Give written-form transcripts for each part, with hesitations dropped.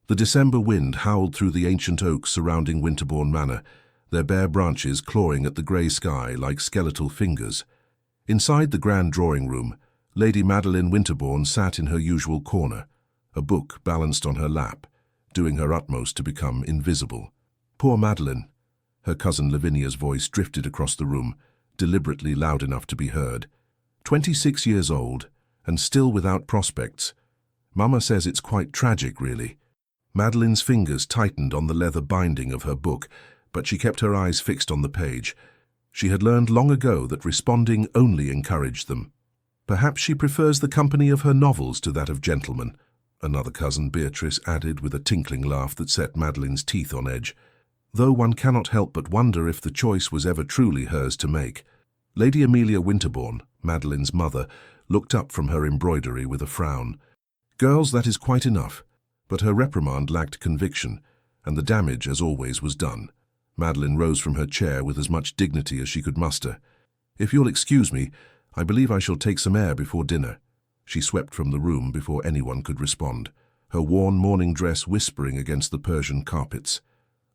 The December wind howled through the ancient oaks surrounding Winterbourne Manor, their bare branches clawing at the grey sky like skeletal fingers. Inside the grand drawing-room, Lady Madeline Winterbourne sat in her usual corner, a book balanced on her lap, doing her utmost to become invisible. Poor Madeline! Her cousin Lavinia's voice drifted across the room, deliberately loud enough to be heard. 26 years old, and still without prospects. Mama says it's quite tragic, really. Madeline's fingers tightened on the leather binding of her book, but she kept her eyes fixed on the page. She had learned long ago that responding only encouraged them. Perhaps she prefers the company of her novels to that of gentlemen, another cousin, Beatrice, added with a tinkling laugh that set Madeline's teeth on edge. Though one cannot help but wonder if the choice was ever truly hers to make. Lady Amelia Winterbourne, Madeline's mother, looked up from her embroidery with a frown. Girls, that is quite enough. But her reprimand lacked conviction, and the damage, as always, was done. Madeline rose from her chair with as much dignity as she could muster. "If you'll excuse me, I believe I shall take some air before dinner." She swept from the room before anyone could respond, her worn morning dress whispering against the Persian carpets.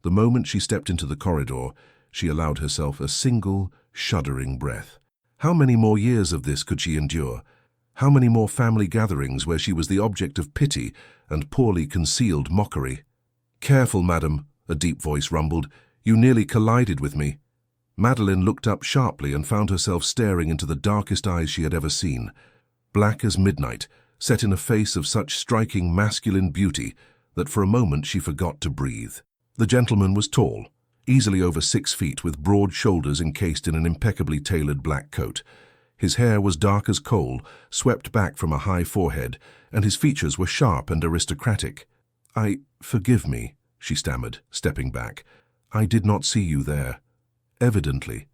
The moment she stepped into the corridor, she allowed herself a single, shuddering breath. How many more years of this could she endure? How many more family gatherings where she was the object of pity and poorly concealed mockery? "Careful, madam," a deep voice rumbled. "You nearly collided with me." Madeline looked up sharply and found herself staring into the darkest eyes she had ever seen. Black as midnight, set in a face of such striking masculine beauty that for a moment she forgot to breathe. The gentleman was tall, easily over 6 feet, with broad shoulders encased in an impeccably tailored black coat. His hair was dark as coal, swept back from a high forehead, and his features were sharp and aristocratic. Forgive me," she stammered, stepping back. "I did not see you there." Evidently.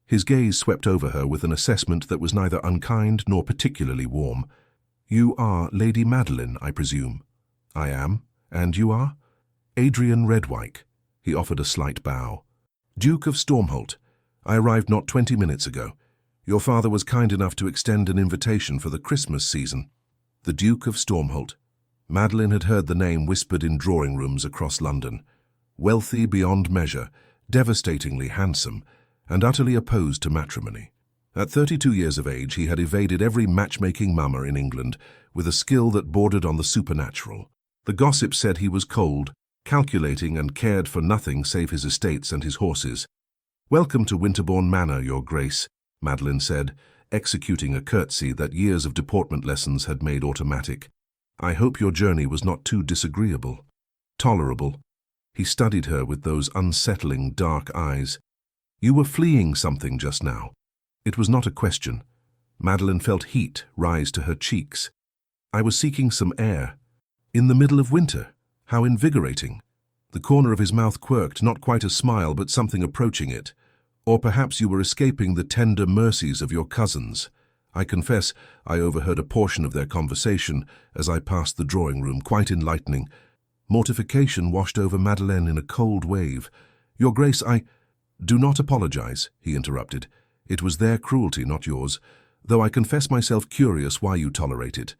His gaze swept over her with an assessment that was neither unkind nor particularly warm. "You are Lady Madeline, I presume?" "I am. And you are?" "Adrian Redwyke." He offered a slight bow. "Duke of Stormholt. I arrived not 20 minutes ago. Your father was kind enough to extend an invitation for the Christmas season." The Duke of Stormholt. Madeline had heard the name whispered in drawing rooms across London. Wealthy beyond measure, devastatingly handsome, and utterly opposed to matrimony. At 32 years of age, he had evaded every matchmaking mama in England with a skill that bordered on the supernatural. The gossip said he was cold, calculating, and cared for nothing save his estates and his horses. "Welcome to Winterbourne Manor, Your Grace," Madeline said, executing a curtsy that years of deportment lessons had made automatic. "I hope your journey was not too disagreeable." "Tolerable." He studied her with those unsettling dark eyes. "You were fleeing something just now." It was not a question. Madeline felt heat rise to her cheeks. "I was seeking some air." "In the middle of winter? How invigorating." The corner of his mouth quirked, not quite a smile, but something approaching it. "Or perhaps you were escaping the tender mercies of your cousins." I confess I overheard a portion of their conversation as I passed the drawing-room, quite enlightening. Mortification washed over Madeleine in a cold wave. "Your Grace, "Do not apologize," he interrupted. "It was their cruelty, not yours, though I confess myself curious why you tolerate it."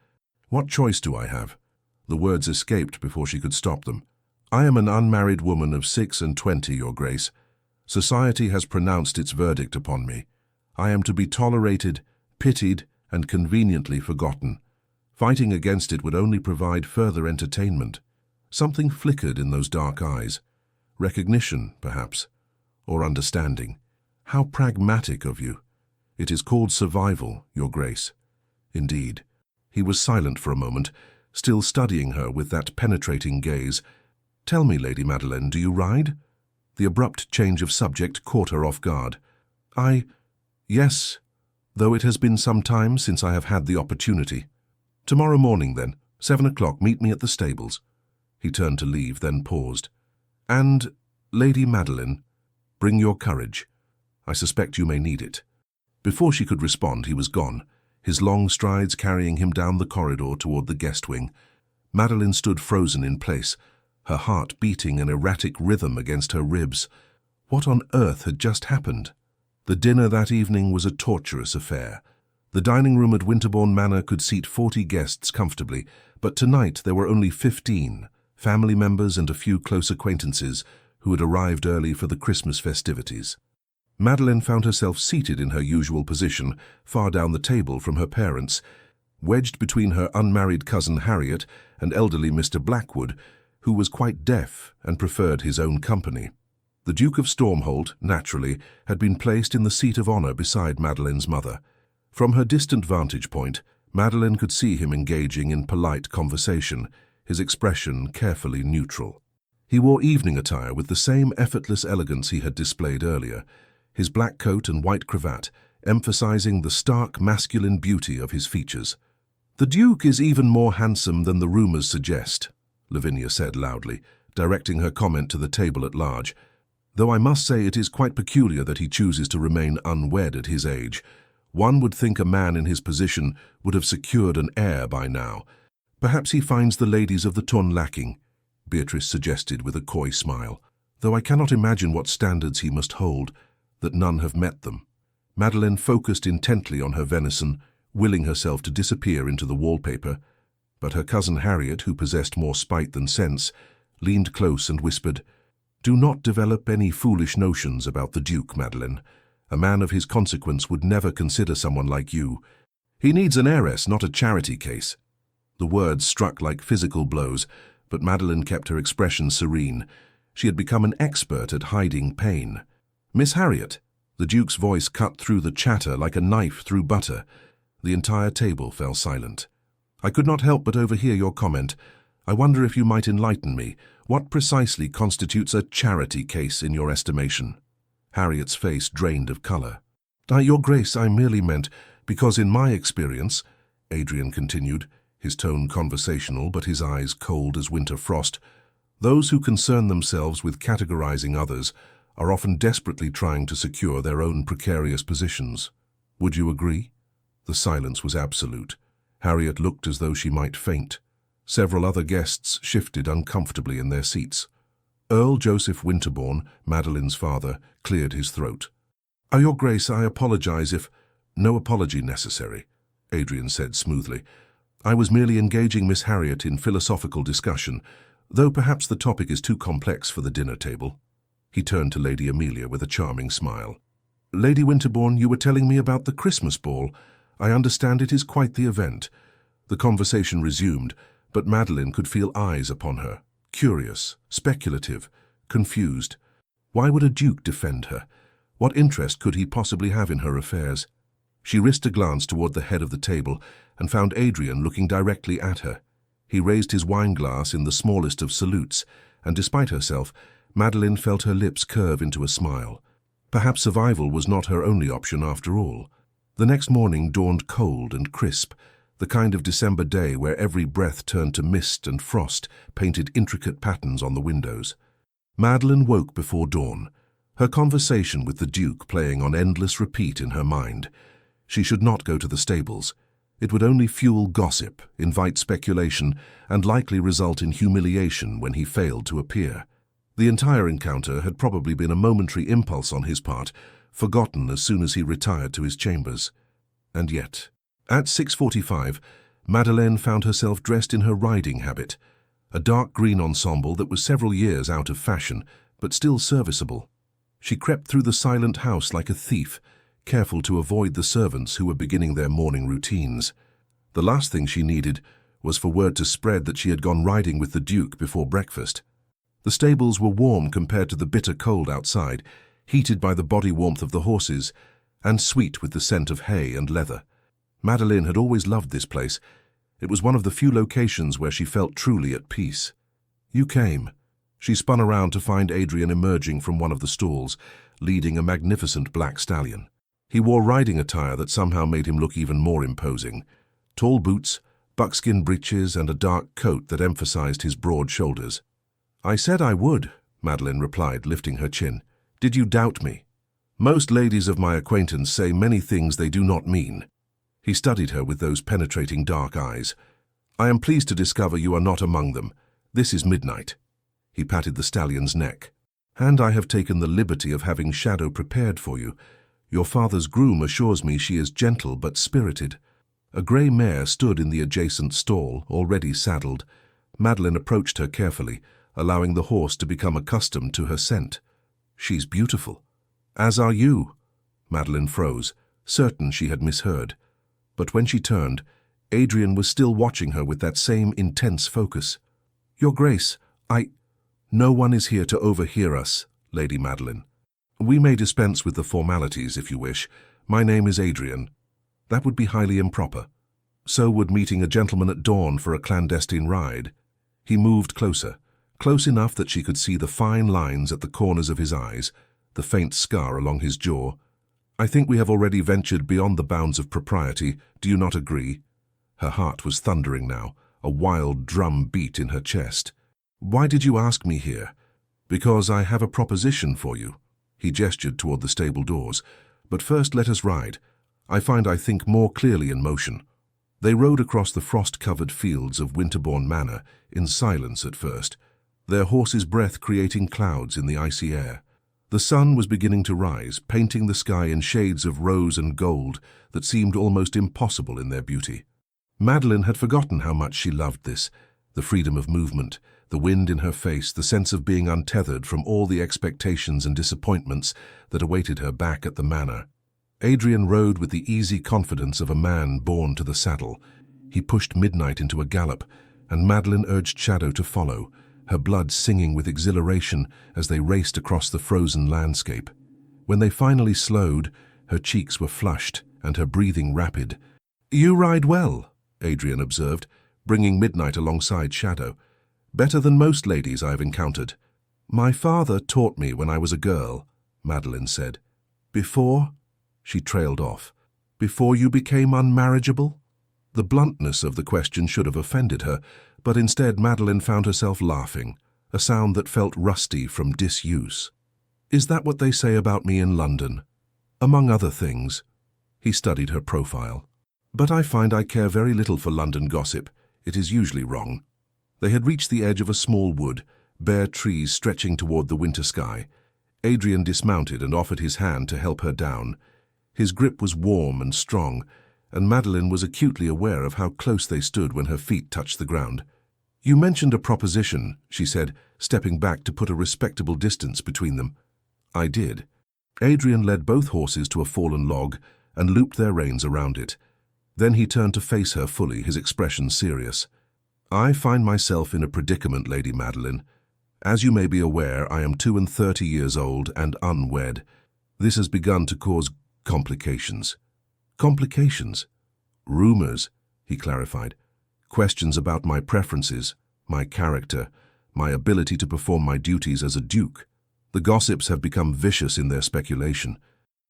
"What choice do I have?" The words escaped before she could stop them. "I am an unmarried woman of 26, Your Grace. Society has pronounced its verdict upon me. I am to be tolerated, pitied, and conveniently forgotten. Fighting against it would only provide further entertainment." Something flickered in those dark eyes. Recognition, perhaps, or understanding. "How pragmatic of you. It is called survival, Your Grace." "Indeed." He was silent for a moment, still studying her with that penetrating gaze. "Tell me, Lady Madeline, do you ride?" The abrupt change of subject caught her off guard. Yes, though it has been some time since I have had the opportunity." "Tomorrow morning, then, 7 o'clock, meet me at the stables." He turned to leave, then paused. "And, Lady Madeline, bring your courage. I suspect you may need it." Before she could respond, he was gone, his long strides carrying him down the corridor toward the guest wing. Madeline stood frozen in place, her heart beating an erratic rhythm against her ribs. What on earth had just happened? The dinner that evening was a torturous affair. The dining room at Winterbourne Manor could seat 40 guests comfortably, but tonight there were only 15, family members and a few close acquaintances who had arrived early for the Christmas festivities. Madeleine found herself seated in her usual position, far down the table from her parents, wedged between her unmarried cousin Harriet and elderly Mr. Blackwood, who was quite deaf and preferred his own company. The Duke of Stormholt, naturally, had been placed in the seat of honour beside Madeleine's mother. From her distant vantage point, Madeleine could see him engaging in polite conversation, his expression carefully neutral. He wore evening attire with the same effortless elegance he had displayed earlier, his black coat and white cravat emphasizing the stark masculine beauty of his features. "The Duke is even more handsome than the rumours suggest," Lavinia said loudly, directing her comment to the table at large. "Though I must say it is quite peculiar that he chooses to remain unwed at his age. One would think a man in his position would have secured an heir by now. Perhaps he finds the ladies of the ton lacking," Beatrice suggested with a coy smile. "Though I cannot imagine what standards he must hold, that none have met them." Madeleine focused intently on her venison, willing herself to disappear into the wallpaper, but her cousin Harriet, who possessed more spite than sense, leaned close and whispered, "Do not develop any foolish notions about the Duke, Madeleine. A man of his consequence would never consider someone like you. He needs an heiress, not a charity case." The words struck like physical blows, but Madeleine kept her expression serene. She had become an expert at hiding pain. "Miss Harriet," the Duke's voice cut through the chatter like a knife through butter. The entire table fell silent. "I could not help but overhear your comment. I wonder if you might enlighten me. What precisely constitutes a charity case in your estimation?" Harriet's face drained of colour. "Your Grace, I merely meant, because in my experience," Adrian continued, his tone conversational but his eyes cold as winter frost, "those who concern themselves with categorizing others are often desperately trying to secure their own precarious positions. Would you agree?" The silence was absolute. Harriet looked as though she might faint. Several other guests shifted uncomfortably in their seats. Earl Joseph Winterbourne, Madeleine's father, cleared his throat. "Your Grace, I apologize if—" "No apology necessary," Adrian said smoothly. "I was merely engaging Miss Harriet in philosophical discussion, though perhaps the topic is too complex for the dinner table." He turned to Lady Amelia with a charming smile. "Lady Winterbourne, you were telling me about the Christmas ball. I understand it is quite the event." The conversation resumed, but Madeleine could feel eyes upon her, curious, speculative, confused. Why would a duke defend her? What interest could he possibly have in her affairs? She risked a glance toward the head of the table and found Adrian looking directly at her. He raised his wineglass in the smallest of salutes, and despite herself, Madeleine felt her lips curve into a smile. Perhaps survival was not her only option after all. The next morning dawned cold and crisp, the kind of December day where every breath turned to mist and frost painted intricate patterns on the windows. Madeleine woke before dawn, her conversation with the Duke playing on endless repeat in her mind. She should not go to the stables. It would only fuel gossip, invite speculation, and likely result in humiliation when he failed to appear. The entire encounter had probably been a momentary impulse on his part, forgotten as soon as he retired to his chambers. And yet, at 6:45, Madeleine found herself dressed in her riding habit, a dark green ensemble that was several years out of fashion, but still serviceable. She crept through the silent house like a thief, careful to avoid the servants who were beginning their morning routines. The last thing she needed was for word to spread that she had gone riding with the Duke before breakfast. The stables were warm compared to the bitter cold outside, heated by the body warmth of the horses, and sweet with the scent of hay and leather. Madeleine had always loved this place. It was one of the few locations where she felt truly at peace. "You came." She spun around to find Adrian emerging from one of the stalls, leading a magnificent black stallion. He wore riding attire that somehow made him look even more imposing. Tall boots, buckskin breeches, and a dark coat that emphasized his broad shoulders. "I said I would," Madeleine replied, lifting her chin. "Did you doubt me?" "Most ladies of my acquaintance say many things they do not mean." He studied her with those penetrating dark eyes. "I am pleased to discover you are not among them. This is midnight." He patted the stallion's neck. "And I have taken the liberty of having Shadow prepared for you. Your father's groom assures me she is gentle but spirited." A grey mare stood in the adjacent stall, already saddled. Madeline approached her carefully, allowing the horse to become accustomed to her scent. "She's beautiful." "As are you." Madeline froze, certain she had misheard. But when she turned, Adrian was still watching her with that same intense focus. "Your Grace, No one is here to overhear us, Lady Madeline. We may dispense with the formalities if you wish. My name is Adrian." "That would be highly improper." "So would meeting a gentleman at dawn for a clandestine ride." He moved closer, close enough that she could see the fine lines at the corners of his eyes, the faint scar along his jaw. "I think we have already ventured beyond the bounds of propriety. Do you not agree?" Her heart was thundering now, a wild drum beat in her chest. "Why did you ask me here?" "Because I have a proposition for you." He gestured toward the stable doors. "But first let us ride. I find I think more clearly in motion." They rode across the frost-covered fields of Winterbourne Manor, in silence at first, their horses' breath creating clouds in the icy air. The sun was beginning to rise, painting the sky in shades of rose and gold that seemed almost impossible in their beauty. Madeline had forgotten how much she loved this, the freedom of movement, the wind in her face, the sense of being untethered from all the expectations and disappointments that awaited her back at the manor. Adrian rode with the easy confidence of a man born to the saddle. He pushed Midnight into a gallop, and Madeline urged Shadow to follow, her blood singing with exhilaration as they raced across the frozen landscape. When they finally slowed, her cheeks were flushed and her breathing rapid. "You ride well," Adrian observed, bringing Midnight alongside Shadow. "Better than most ladies I've encountered." "My father taught me when I was a girl," Madeline said. "Before?" She trailed off. "Before you became unmarriageable?" The bluntness of the question should have offended her, but instead Madeline found herself laughing, a sound that felt rusty from disuse. "Is that what they say about me in London?" "Among other things." He studied her profile. "But I find I care very little for London gossip. It is usually wrong." They had reached the edge of a small wood, bare trees stretching toward the winter sky. Adrian dismounted and offered his hand to help her down. His grip was warm and strong, and Madeline was acutely aware of how close they stood when her feet touched the ground. "You mentioned a proposition," she said, stepping back to put a respectable distance between them. "I did." Adrian led both horses to a fallen log and looped their reins around it. Then he turned to face her fully, his expression serious. "I find myself in a predicament, Lady Madeline. As you may be aware, I am 32 years old and unwed. This has begun to cause complications." "Complications?" "Rumors," he clarified. "Questions about my preferences, my character, my ability to perform my duties as a duke. The gossips have become vicious in their speculation.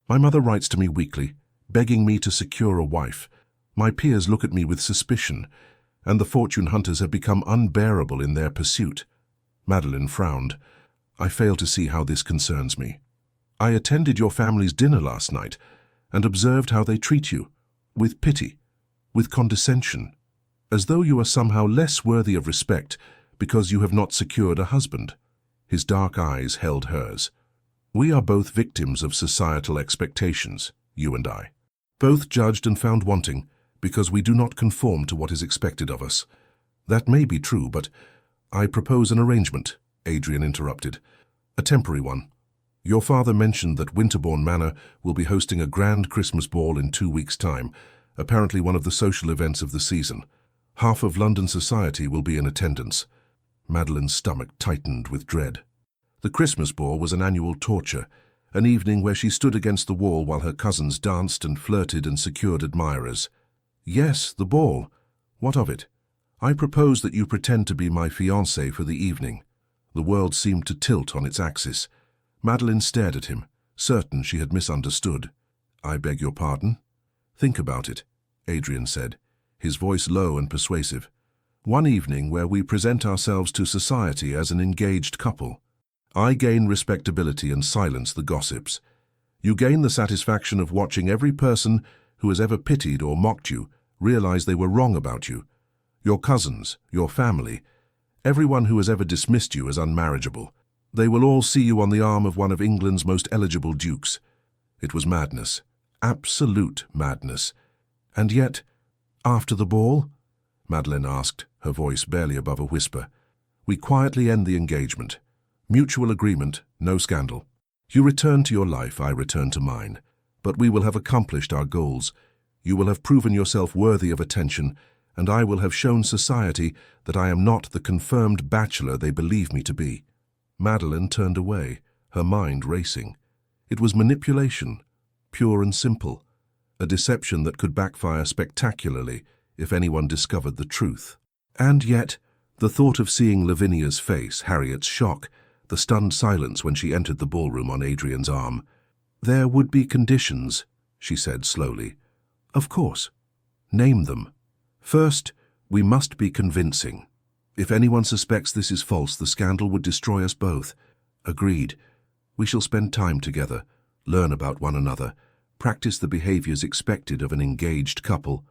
My mother writes to me weekly, begging me to secure a wife. My peers look at me with suspicion, and the fortune hunters have become unbearable in their pursuit." Madeline frowned. "I fail to see how this concerns me. I attended your family's dinner last night and observed how they treat you, with pity, with condescension, as though you are somehow less worthy of respect because you have not secured a husband." His dark eyes held hers. "We are both victims of societal expectations, you and I. Both judged and found wanting because we do not conform to what is expected of us. That may be true, but I propose an arrangement," Adrian interrupted. "A temporary one. Your father mentioned that Winterbourne Manor will be hosting a grand Christmas ball in 2 weeks' time, apparently one of the social events of the season. Half of London society will be in attendance." Madeline's stomach tightened with dread. The Christmas ball was an annual torture, an evening where she stood against the wall while her cousins danced and flirted and secured admirers. "Yes, the ball. What of it?" "I propose that you pretend to be my fiancée for the evening." The world seemed to tilt on its axis. Madeline stared at him, certain she had misunderstood. "I beg your pardon?" "Think about it," Adrian said, his voice low and persuasive. "One evening where we present ourselves to society as an engaged couple. I gain respectability and silence the gossips. You gain the satisfaction of watching every person who has ever pitied or mocked you realize they were wrong about you. Your cousins, your family, everyone who has ever dismissed you as unmarriageable. They will all see you on the arm of one of England's most eligible dukes." It was madness, absolute madness. "And yet, after the ball?" Madeline asked, her voice barely above a whisper. "We quietly end the engagement. Mutual agreement, no scandal. You return to your life, I return to mine. But we will have accomplished our goals. You will have proven yourself worthy of attention, and I will have shown society that I am not the confirmed bachelor they believe me to be." Madeleine turned away, her mind racing. It was manipulation, pure and simple, a deception that could backfire spectacularly if anyone discovered the truth. And yet, the thought of seeing Lavinia's face, Harriet's shock, the stunned silence when she entered the ballroom on Adrian's arm. "There would be conditions," she said slowly. "Of course. Name them. First, we must be convincing. If anyone suspects this is false, the scandal would destroy us both." "Agreed. We shall spend time together, learn about one another, practice the behaviors expected of an engaged couple."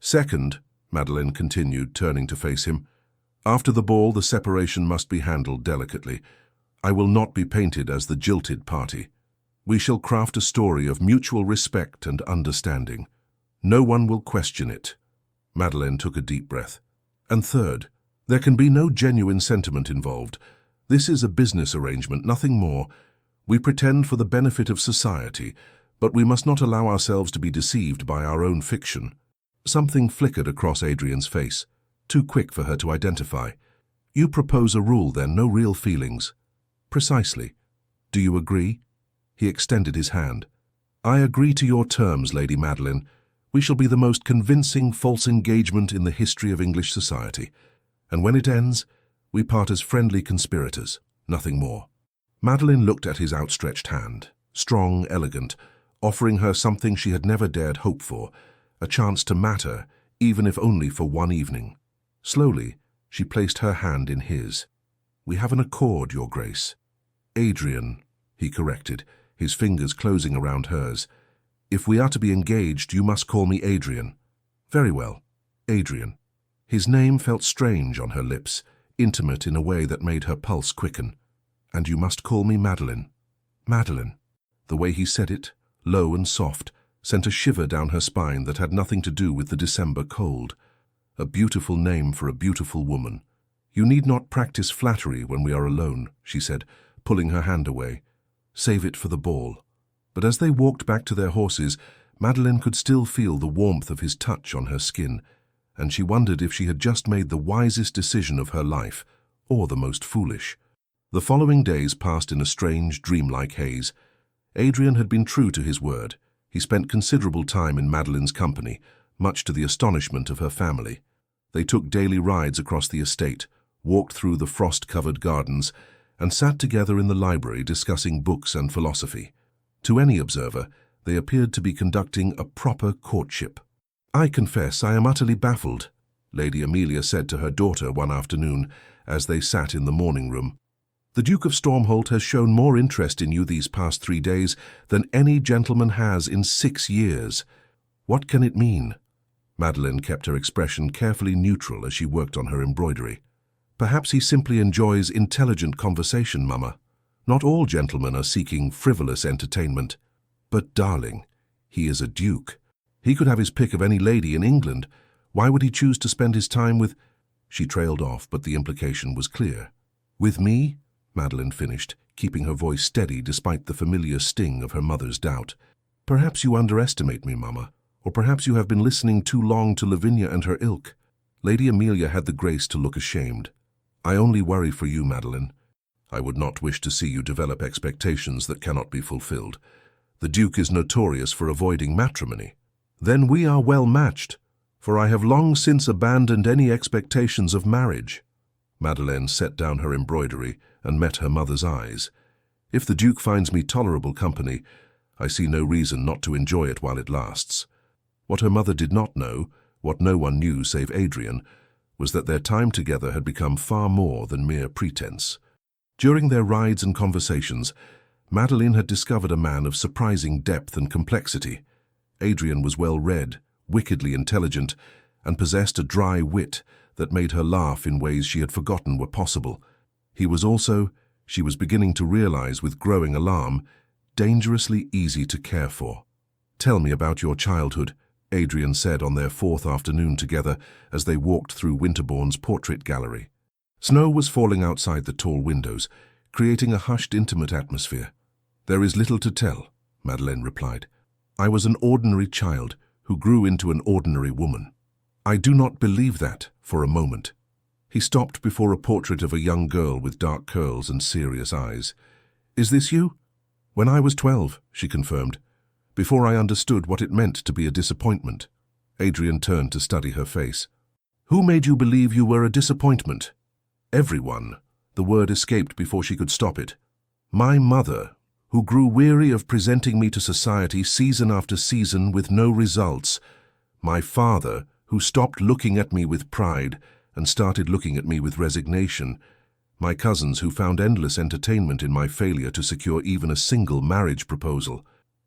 "Second," Madeleine continued, turning to face him, "after the ball, the separation must be handled delicately. I will not be painted as the jilted party. We shall craft a story of mutual respect and understanding. No one will question it." Madeleine took a deep breath. "And third, there can be no genuine sentiment involved. This is a business arrangement, nothing more. We pretend for the benefit of society, but we must not allow ourselves to be deceived by our own fiction." Something flickered across Adrian's face, too quick for her to identify. "You propose a rule, then, no real feelings." "Precisely. Do you agree?" He extended his hand. "I agree to your terms, Lady Madeleine. We shall be the most convincing false engagement in the history of English society. And when it ends, we part as friendly conspirators, nothing more." Madeleine looked at his outstretched hand, strong, elegant, offering her something she had never dared hope for, a chance to matter, even if only for one evening. Slowly, she placed her hand in his. "We have an accord, Your Grace." "Adrian," he corrected, his fingers closing around hers. "If we are to be engaged, you must call me Adrian." "Very well, Adrian." His name felt strange on her lips, intimate in a way that made her pulse quicken. "And you must call me Madeleine." "Madeleine." The way he said it, low and soft, sent a shiver down her spine that had nothing to do with the December cold. A beautiful name for a beautiful woman. "You need not practice flattery when we are alone," she said, pulling her hand away. "Save it for the ball." But as they walked back to their horses, Madeleine could still feel the warmth of his touch on her skin, and she wondered if she had just made the wisest decision of her life, or the most foolish. The following days passed in a strange, dreamlike haze. Adrian had been true to his word. He spent considerable time in Madeleine's company, much to the astonishment of her family. They took daily rides across the estate, walked through the frost-covered gardens, and sat together in the library discussing books and philosophy. To any observer, they appeared to be conducting a proper courtship. "I confess I am utterly baffled," Lady Amelia said to her daughter one afternoon as they sat in the morning room. "The Duke of Stormholt has shown more interest in you these past 3 days than any gentleman has in 6 years. What can it mean?" Madeleine kept her expression carefully neutral as she worked on her embroidery. "Perhaps he simply enjoys intelligent conversation, Mama. Not all gentlemen are seeking frivolous entertainment." "But, darling, he is a duke. He could have his pick of any lady in England. Why would he choose to spend his time with—" She trailed off, but the implication was clear. "With me?" Madeleine finished, keeping her voice steady despite the familiar sting of her mother's doubt. "Perhaps you underestimate me, Mama, or perhaps you have been listening too long to Lavinia and her ilk." Lady Amelia had the grace to look ashamed. "I only worry for you, Madeleine. I would not wish to see you develop expectations that cannot be fulfilled. The Duke is notorious for avoiding matrimony." "Then we are well matched, for I have long since abandoned any expectations of marriage." Madeleine set down her embroidery and met her mother's eyes. "If the Duke finds me tolerable company, I see no reason not to enjoy it while it lasts." What her mother did not know, what no one knew save Adrian, was that their time together had become far more than mere pretense. During their rides and conversations, Madeleine had discovered a man of surprising depth and complexity. Adrian was well-read, wickedly intelligent, and possessed a dry wit that made her laugh in ways she had forgotten were possible. He was also, she was beginning to realize with growing alarm, dangerously easy to care for. "Tell me about your childhood," Adrian said on their fourth afternoon together as they walked through Winterbourne's portrait gallery. Snow was falling outside the tall windows, creating a hushed, intimate atmosphere. "There is little to tell," Madeleine replied. "I was an ordinary child who grew into an ordinary woman." "I do not believe that for a moment." He stopped before a portrait of a young girl with dark curls and serious eyes. "Is this you?" "When I was 12, she confirmed, "before I understood what it meant to be a disappointment." Adrian turned to study her face. "Who made you believe you were a disappointment?" "Everyone." The word escaped before she could stop it. "My mother, who grew weary of presenting me to society season after season with no results. My father, who stopped looking at me with pride and started looking at me with resignation. My cousins, who found endless entertainment in my failure to secure even a single marriage proposal.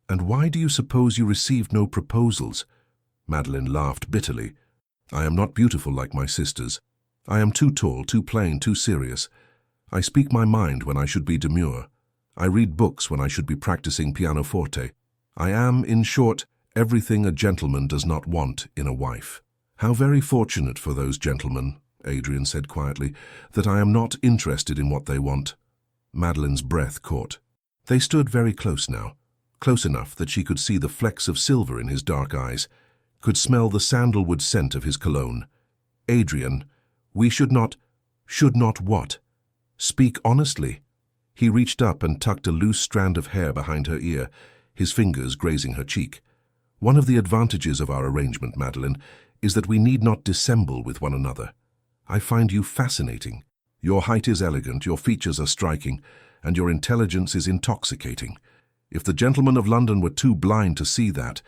And why do you suppose you received no proposals?" Madeleine laughed bitterly. "I am not beautiful like my sisters. I am too tall, too plain, too serious. I speak my mind when I should be demure. I read books when I should be practicing pianoforte. I am, in short, everything a gentleman does not want in a wife." "How very fortunate for those gentlemen," Adrian said quietly, "that I am not interested in what they want." Madeleine's breath caught. They stood very close now, close enough that she could see the flecks of silver in his dark eyes, could smell the sandalwood scent of his cologne. "Adrian, we should not what? Speak honestly." He reached up and tucked a loose strand of hair behind her ear, his fingers grazing her cheek. "One of the advantages of our arrangement, Madeleine, is that we need not dissemble with one another. I find you fascinating. Your height is elegant, your features are striking, and your intelligence is intoxicating. If the gentlemen of London were too blind to see that,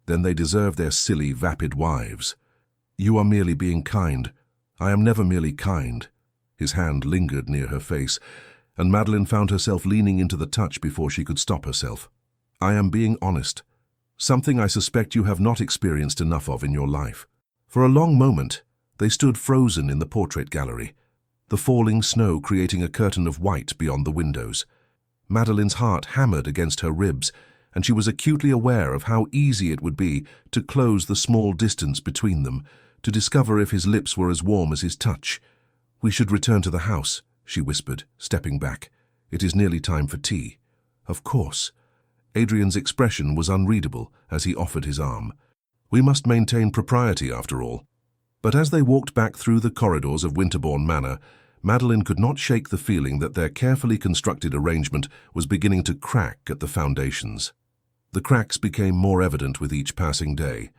then they deserve their silly, vapid wives. You are merely being kind. I am never merely kind." His hand lingered near her face, and Madeleine found herself leaning into the touch before she could stop herself. "I am being honest. Something I suspect you have not experienced enough of in your life." For a long moment, they stood frozen in the portrait gallery, the falling snow creating a curtain of white beyond the windows. Madeleine's heart hammered against her ribs, and she was acutely aware of how easy it would be to close the small distance between them, to discover if his lips were as warm as his touch. "We should return to the house," she whispered, stepping back. "It is nearly time for tea." "Of course." Adrian's expression was unreadable as he offered his arm. "We must maintain propriety, after all." But as they walked back through the corridors of Winterbourne Manor, Madeleine could not shake the feeling that their carefully constructed arrangement was beginning to crack at the foundations. The cracks became more evident with each passing day.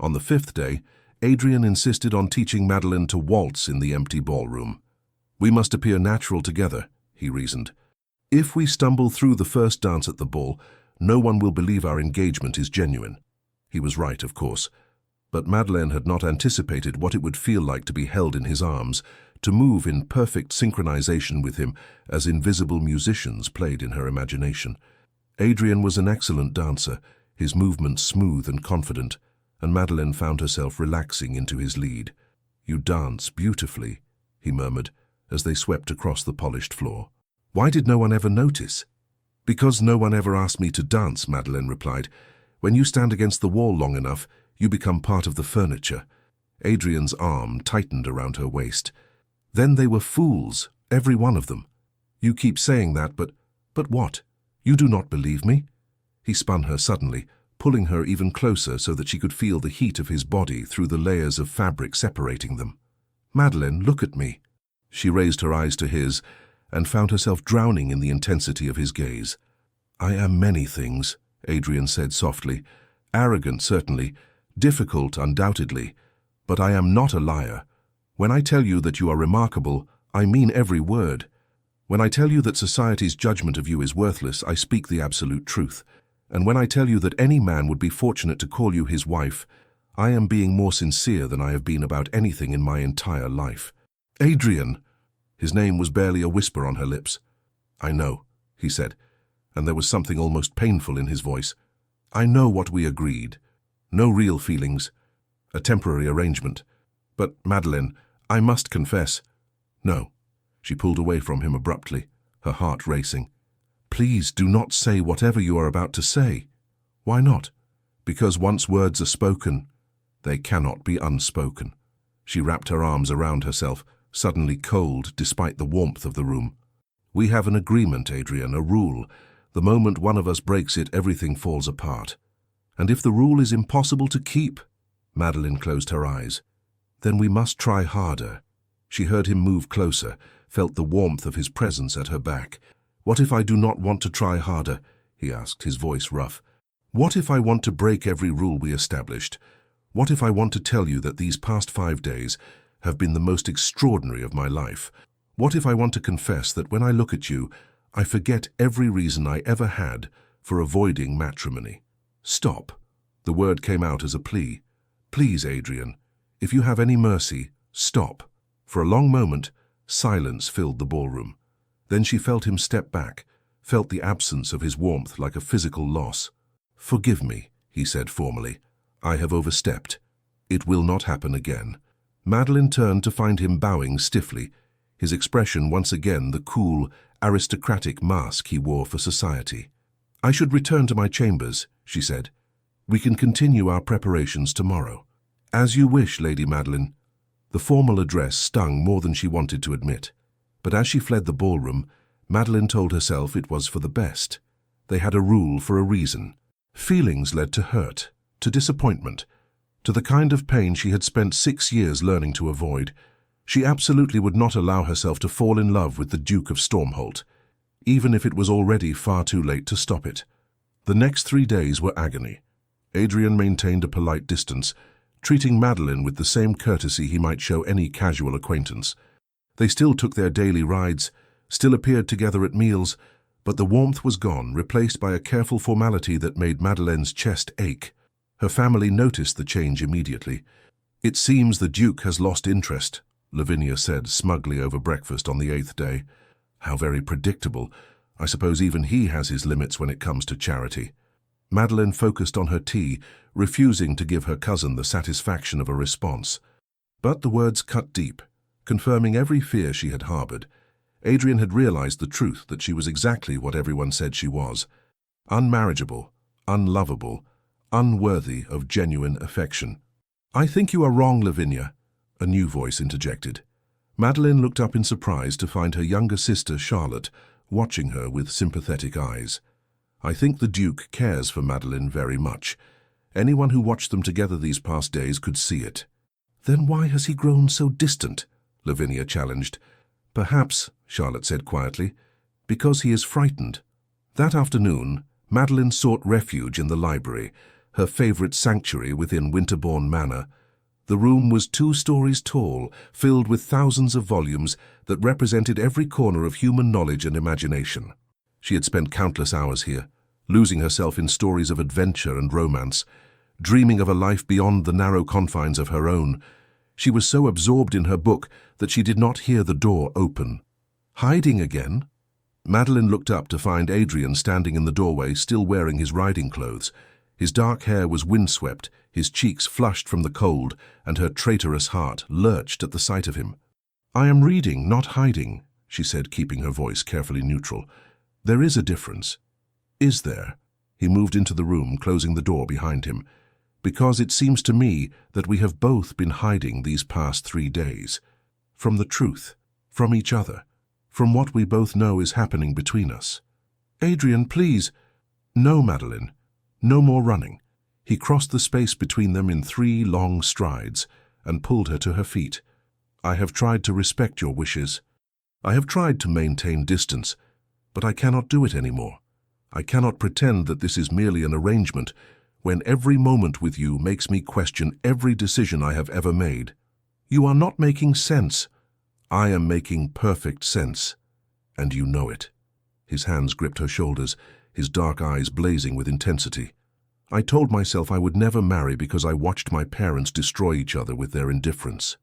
On the fifth day, Adrian insisted on teaching Madeleine to waltz in the empty ballroom. "We must appear natural together," he reasoned. "If we stumble through the first dance at the ball, no one will believe our engagement is genuine." He was right, of course, but Madeleine had not anticipated what it would feel like to be held in his arms, to move in perfect synchronization with him as invisible musicians played in her imagination. Adrian was an excellent dancer, his movements smooth and confident, and Madeleine found herself relaxing into his lead. "You dance beautifully," he murmured, as they swept across the polished floor. "Why did no one ever notice?" "Because no one ever asked me to dance," Madeleine replied. "When you stand against the wall long enough, you become part of the furniture." Adrian's arm tightened around her waist. "Then they were fools, every one of them." "You keep saying that, but what? You do not believe me?" He spun her suddenly, pulling her even closer so that she could feel the heat of his body through the layers of fabric separating them. "Madeleine, look at me." She raised her eyes to his and found herself drowning in the intensity of his gaze. "I am many things," Adrian said softly. "Arrogant, certainly. Difficult, undoubtedly. But I am not a liar. When I tell you that you are remarkable, I mean every word. When I tell you that society's judgment of you is worthless, I speak the absolute truth. And when I tell you that any man would be fortunate to call you his wife, I am being more sincere than I have been about anything in my entire life." "Adrian!" His name was barely a whisper on her lips. "I know," he said, and there was something almost painful in his voice. "I know what we agreed. No real feelings. A temporary arrangement. But, Madeleine, I must confess—" "No." She pulled away from him abruptly, her heart racing. "Please do not say whatever you are about to say." "Why not?" "Because once words are spoken, They cannot be unspoken. She wrapped her arms around herself, suddenly cold despite the warmth of the room. We have an agreement, Adrian, a rule. The moment one of us breaks it, everything falls apart. And if the rule is impossible to keep, Madeline closed her eyes, then we must try harder. She heard him move closer, felt the warmth of his presence at her back. What if I do not want to try harder? He asked, his voice rough. What if I want to break every rule we established? What if I want to tell you that these past 5 days have been the most extraordinary of my life? What if I want to confess that when I look at you, I forget every reason I ever had for avoiding matrimony? Stop. The word came out as a plea. Please, Adrian, if you have any mercy, stop. For a long moment, silence filled the ballroom. Then she felt him step back, felt the absence of his warmth like a physical loss. Forgive me, he said formally. I have overstepped. It will not happen again. Madeline turned to find him bowing stiffly, his expression once again the cool, aristocratic mask he wore for society. I should return to my chambers, she said. We can continue our preparations tomorrow. As you wish, Lady Madeline. The formal address stung more than she wanted to admit. But as she fled the ballroom, Madeline told herself it was for the best. They had a rule for a reason. Feelings led to hurt, to disappointment, to the kind of pain she had spent 6 years learning to avoid. She absolutely would not allow herself to fall in love with the Duke of Stormholt, even if it was already far too late to stop it. The next 3 days were agony. Adrian maintained a polite distance, treating Madeline with the same courtesy he might show any casual acquaintance. They still took their daily rides, still appeared together at meals, but the warmth was gone, replaced by a careful formality that made Madeleine's chest ache. Her family noticed the change immediately. It seems the Duke has lost interest, Lavinia said smugly over breakfast on the 8th day. How very predictable. I suppose even he has his limits when it comes to charity. Madeline focused on her tea, refusing to give her cousin the satisfaction of a response. But the words cut deep, confirming every fear she had harbored. Adrian had realized the truth that she was exactly what everyone said she was. Unmarriageable, unlovable, unworthy of genuine affection. I think you are wrong, Lavinia, a new voice interjected. Madeline looked up in surprise to find her younger sister, Charlotte, watching her with sympathetic eyes. I think the Duke cares for Madeline very much. Anyone who watched them together these past days could see it. Then why has he grown so distant? Lavinia challenged. Perhaps, Charlotte said quietly, because he is frightened. That afternoon, Madeline sought refuge in the library, her favorite sanctuary within Winterbourne Manor. The room was 2 stories tall, filled with thousands of volumes that represented every corner of human knowledge and imagination. She had spent countless hours here, losing herself in stories of adventure and romance, dreaming of a life beyond the narrow confines of her own. She was so absorbed in her book that she did not hear the door open. Hiding again? Madeline looked up to find Adrian standing in the doorway, still wearing his riding clothes. His dark hair was windswept, his cheeks flushed from the cold, and her traitorous heart lurched at the sight of him. I am reading, not hiding, she said, keeping her voice carefully neutral. There is a difference. Is there? He moved into the room, closing the door behind him. Because it seems to me that we have both been hiding these past 3 days. From the truth, from each other, from what we both know is happening between us. Adrian, please. No, Madeline. No more running. He crossed the space between them in 3 long strides and pulled her to her feet. I have tried to respect your wishes. I have tried to maintain distance, but I cannot do it anymore. I cannot pretend that this is merely an arrangement when every moment with you makes me question every decision I have ever made. You are not making sense. I am making perfect sense, and you know it. His hands gripped her shoulders, his dark eyes blazing with intensity. I told myself I would never marry because I watched my parents destroy each other with their indifference.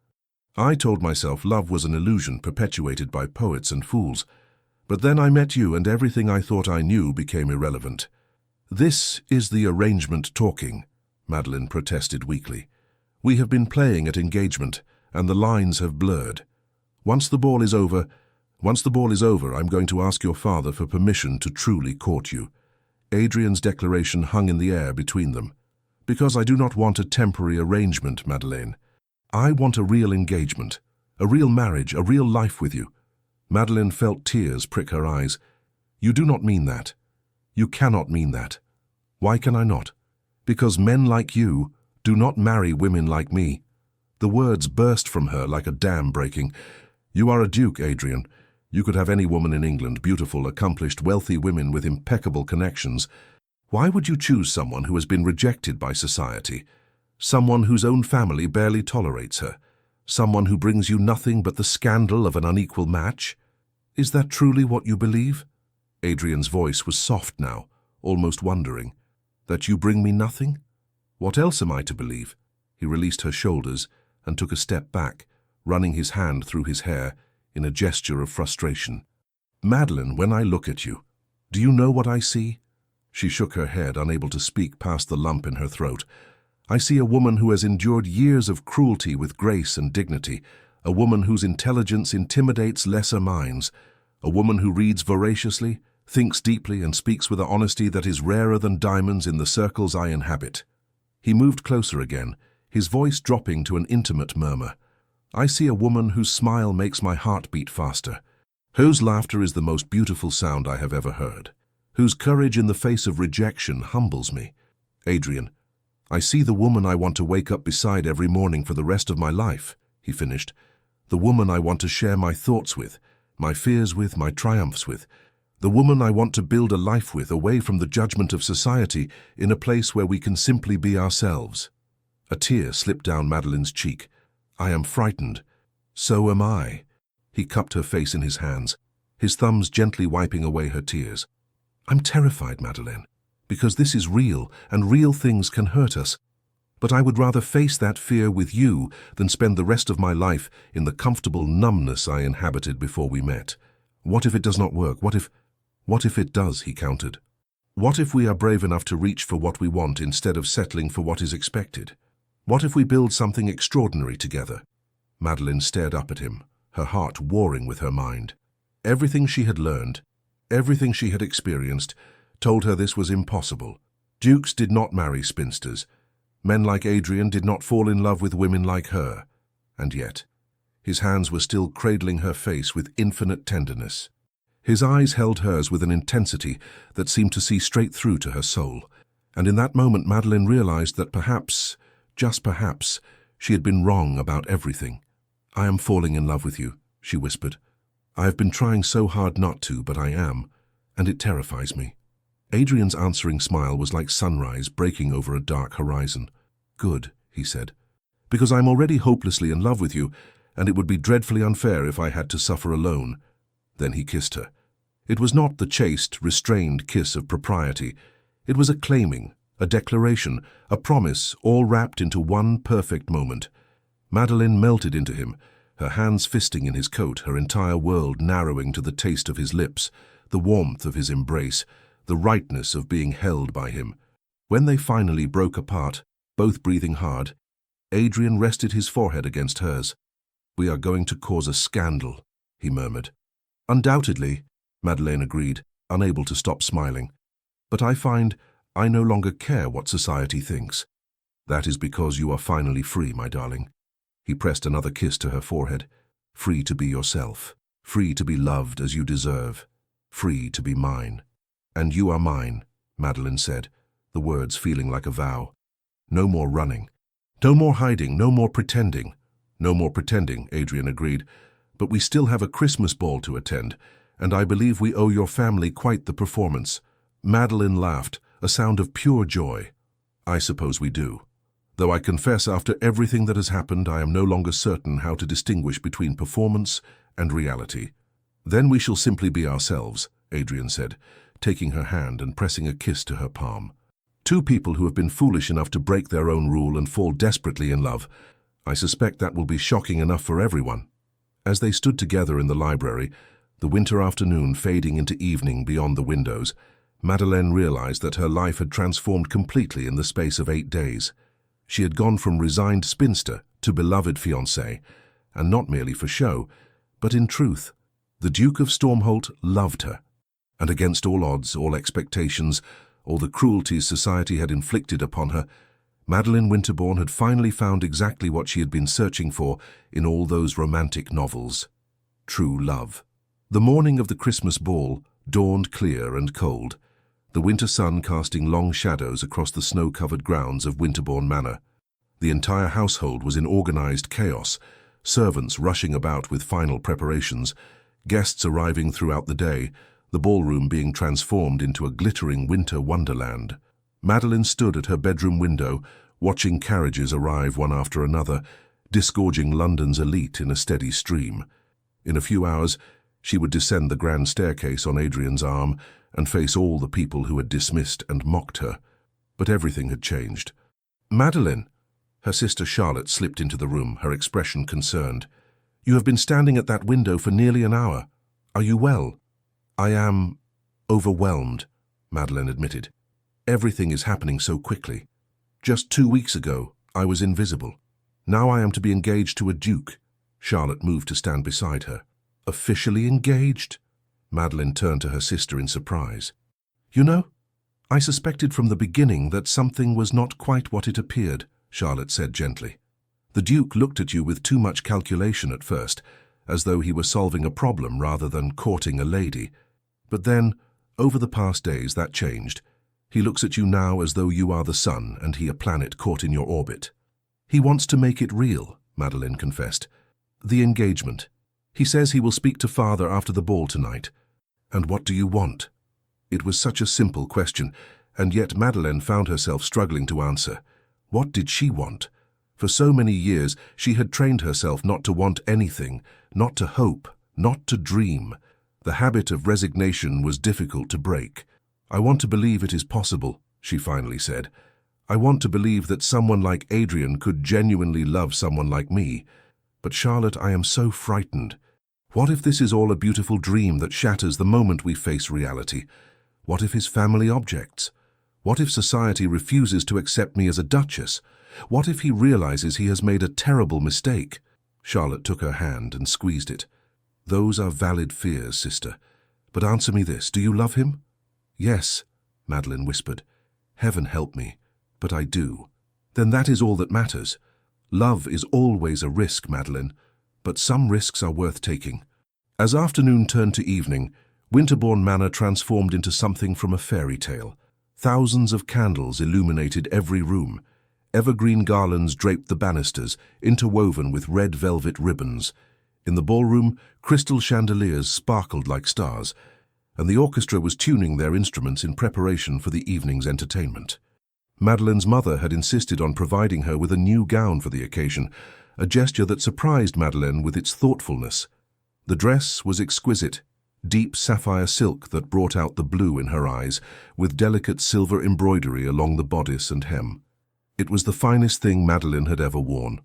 I told myself love was an illusion perpetuated by poets and fools. But then I met you and everything I thought I knew became irrelevant. This is the arrangement talking, Madeline protested weakly. We have been playing at engagement, and the lines have blurred. Once the ball is over, I'm going to ask your father for permission to truly court you. Adrian's declaration hung in the air between them. Because I do not want a temporary arrangement, Madeleine. I want a real engagement, a real marriage, a real life with you. Madeleine felt tears prick her eyes. You do not mean that. You cannot mean that. Why can I not? Because men like you do not marry women like me. The words burst from her like a dam breaking. You are a duke, Adrian. You could have any woman in England, beautiful, accomplished, wealthy women with impeccable connections. Why would you choose someone who has been rejected by society? Someone whose own family barely tolerates her? Someone who brings you nothing but the scandal of an unequal match? Is that truly what you believe? Adrian's voice was soft now, almost wondering. That you bring me nothing? What else am I to believe? He released her shoulders and took a step back, running his hand through his hair in a gesture of frustration. Madeleine, when I look at you, do you know what I see? She shook her head, unable to speak past the lump in her throat. I see a woman who has endured years of cruelty with grace and dignity, a woman whose intelligence intimidates lesser minds, a woman who reads voraciously, thinks deeply, and speaks with an honesty that is rarer than diamonds in the circles I inhabit. He moved closer again, his voice dropping to an intimate murmur. I see a woman whose smile makes my heart beat faster, whose laughter is the most beautiful sound I have ever heard, whose courage in the face of rejection humbles me. Adrian, I see the woman I want to wake up beside every morning for the rest of my life, he finished. The woman I want to share my thoughts with, my fears with, my triumphs with. The woman I want to build a life with, away from the judgment of society, in a place where we can simply be ourselves. A tear slipped down Madeleine's cheek. I am frightened. So am I. He cupped her face in his hands, his thumbs gently wiping away her tears. I'm terrified, Madeleine, because this is real, and real things can hurt us. But I would rather face that fear with you than spend the rest of my life in the comfortable numbness I inhabited before we met. What if it does not work? What if it does, he countered. What if we are brave enough to reach for what we want instead of settling for what is expected? What if we build something extraordinary together? Madeleine stared up at him, her heart warring with her mind. Everything she had learned, everything she had experienced, told her this was impossible. Dukes did not marry spinsters. Men like Adrian did not fall in love with women like her. And yet, his hands were still cradling her face with infinite tenderness. His eyes held hers with an intensity that seemed to see straight through to her soul. And in that moment, Madeleine realized that perhaps, just perhaps, she had been wrong about everything. I am falling in love with you, she whispered. I have been trying so hard not to, but I am, and it terrifies me. Adrian's answering smile was like sunrise breaking over a dark horizon. Good, he said, because I am already hopelessly in love with you, and it would be dreadfully unfair if I had to suffer alone. Then he kissed her. It was not the chaste, restrained kiss of propriety. It was a claiming, a declaration, a promise, all wrapped into one perfect moment. Madeleine melted into him, her hands fisting in his coat, her entire world narrowing to the taste of his lips, the warmth of his embrace, the rightness of being held by him. When they finally broke apart, both breathing hard, Adrian rested his forehead against hers. We are going to cause a scandal, he murmured. Undoubtedly, Madeleine agreed, unable to stop smiling. But I find I no longer care what society thinks. That is because you are finally free, my darling. He pressed another kiss to her forehead. Free to be yourself, free to be loved as you deserve, free to be mine. And you are mine, Madeleine said, the words feeling like a vow. No more running. No more hiding, no more pretending. No more pretending, Adrian agreed. But we still have a Christmas ball to attend, and I believe we owe your family quite the performance. Madeleine laughed, a sound of pure joy. I suppose we do. Though I confess after everything that has happened, I am no longer certain how to distinguish between performance and reality. Then we shall simply be ourselves, Adrian said, taking her hand and pressing a kiss to her palm. Two people who have been foolish enough to break their own rule and fall desperately in love. I suspect that will be shocking enough for everyone. As they stood together in the library, the winter afternoon fading into evening beyond the windows, Madeleine realized that her life had transformed completely in the space of 8 days. She had gone from resigned spinster to beloved fiancée, and not merely for show, but in truth. The Duke of Stormholt loved her, and against all odds, all expectations, all the cruelties society had inflicted upon her, Madeline Winterbourne had finally found exactly what she had been searching for in all those romantic novels: true love. The morning of the Christmas ball dawned clear and cold, the winter sun casting long shadows across the snow-covered grounds of Winterbourne Manor. The entire household was in organized chaos, servants rushing about with final preparations, guests arriving throughout the day, the ballroom being transformed into a glittering winter wonderland. Madeline stood at her bedroom window, watching carriages arrive one after another, disgorging London's elite in a steady stream. In a few hours, she would descend the grand staircase on Adrian's arm and face all the people who had dismissed and mocked her. But everything had changed. "Madeline!" Her sister Charlotte slipped into the room, her expression concerned. "You have been standing at that window for nearly an hour. Are you well?" "I am overwhelmed," Madeline admitted. "Everything is happening so quickly. Just 2 weeks ago, I was invisible. Now I am to be engaged to a duke." Charlotte moved to stand beside her. "Officially engaged?" Madeline turned to her sister in surprise. "You know, I suspected from the beginning that something was not quite what it appeared," Charlotte said gently. "The Duke looked at you with too much calculation at first, as though he were solving a problem rather than courting a lady. But then, over the past days, that changed. He looks at you now as though you are the sun and he a planet caught in your orbit." "He wants to make it real," Madeline confessed. "The engagement. He says he will speak to Father after the ball tonight." "And what do you want?" It was such a simple question, and yet Madeline found herself struggling to answer. What did she want? For so many years, she had trained herself not to want anything, not to hope, not to dream. The habit of resignation was difficult to break. "I want to believe it is possible," she finally said. "I want to believe that someone like Adrian could genuinely love someone like me. But Charlotte, I am so frightened. What if this is all a beautiful dream that shatters the moment we face reality? What if his family objects? What if society refuses to accept me as a duchess? What if he realizes he has made a terrible mistake?" Charlotte took her hand and squeezed it. "Those are valid fears, sister. But answer me this, do you love him?" "Yes," Madeline whispered. "Heaven help me, but I do." "Then that is all that matters. Love is always a risk, Madeline, but some risks are worth taking." As afternoon turned to evening, Winterbourne Manor transformed into something from a fairy tale. Thousands of candles illuminated every room. Evergreen garlands draped the banisters, interwoven with red velvet ribbons. In the ballroom, crystal chandeliers sparkled like stars, and the orchestra was tuning their instruments in preparation for the evening's entertainment. Madeline's mother had insisted on providing her with a new gown for the occasion, a gesture that surprised Madeline with its thoughtfulness. The dress was exquisite, deep sapphire silk that brought out the blue in her eyes, with delicate silver embroidery along the bodice and hem. It was the finest thing Madeline had ever worn.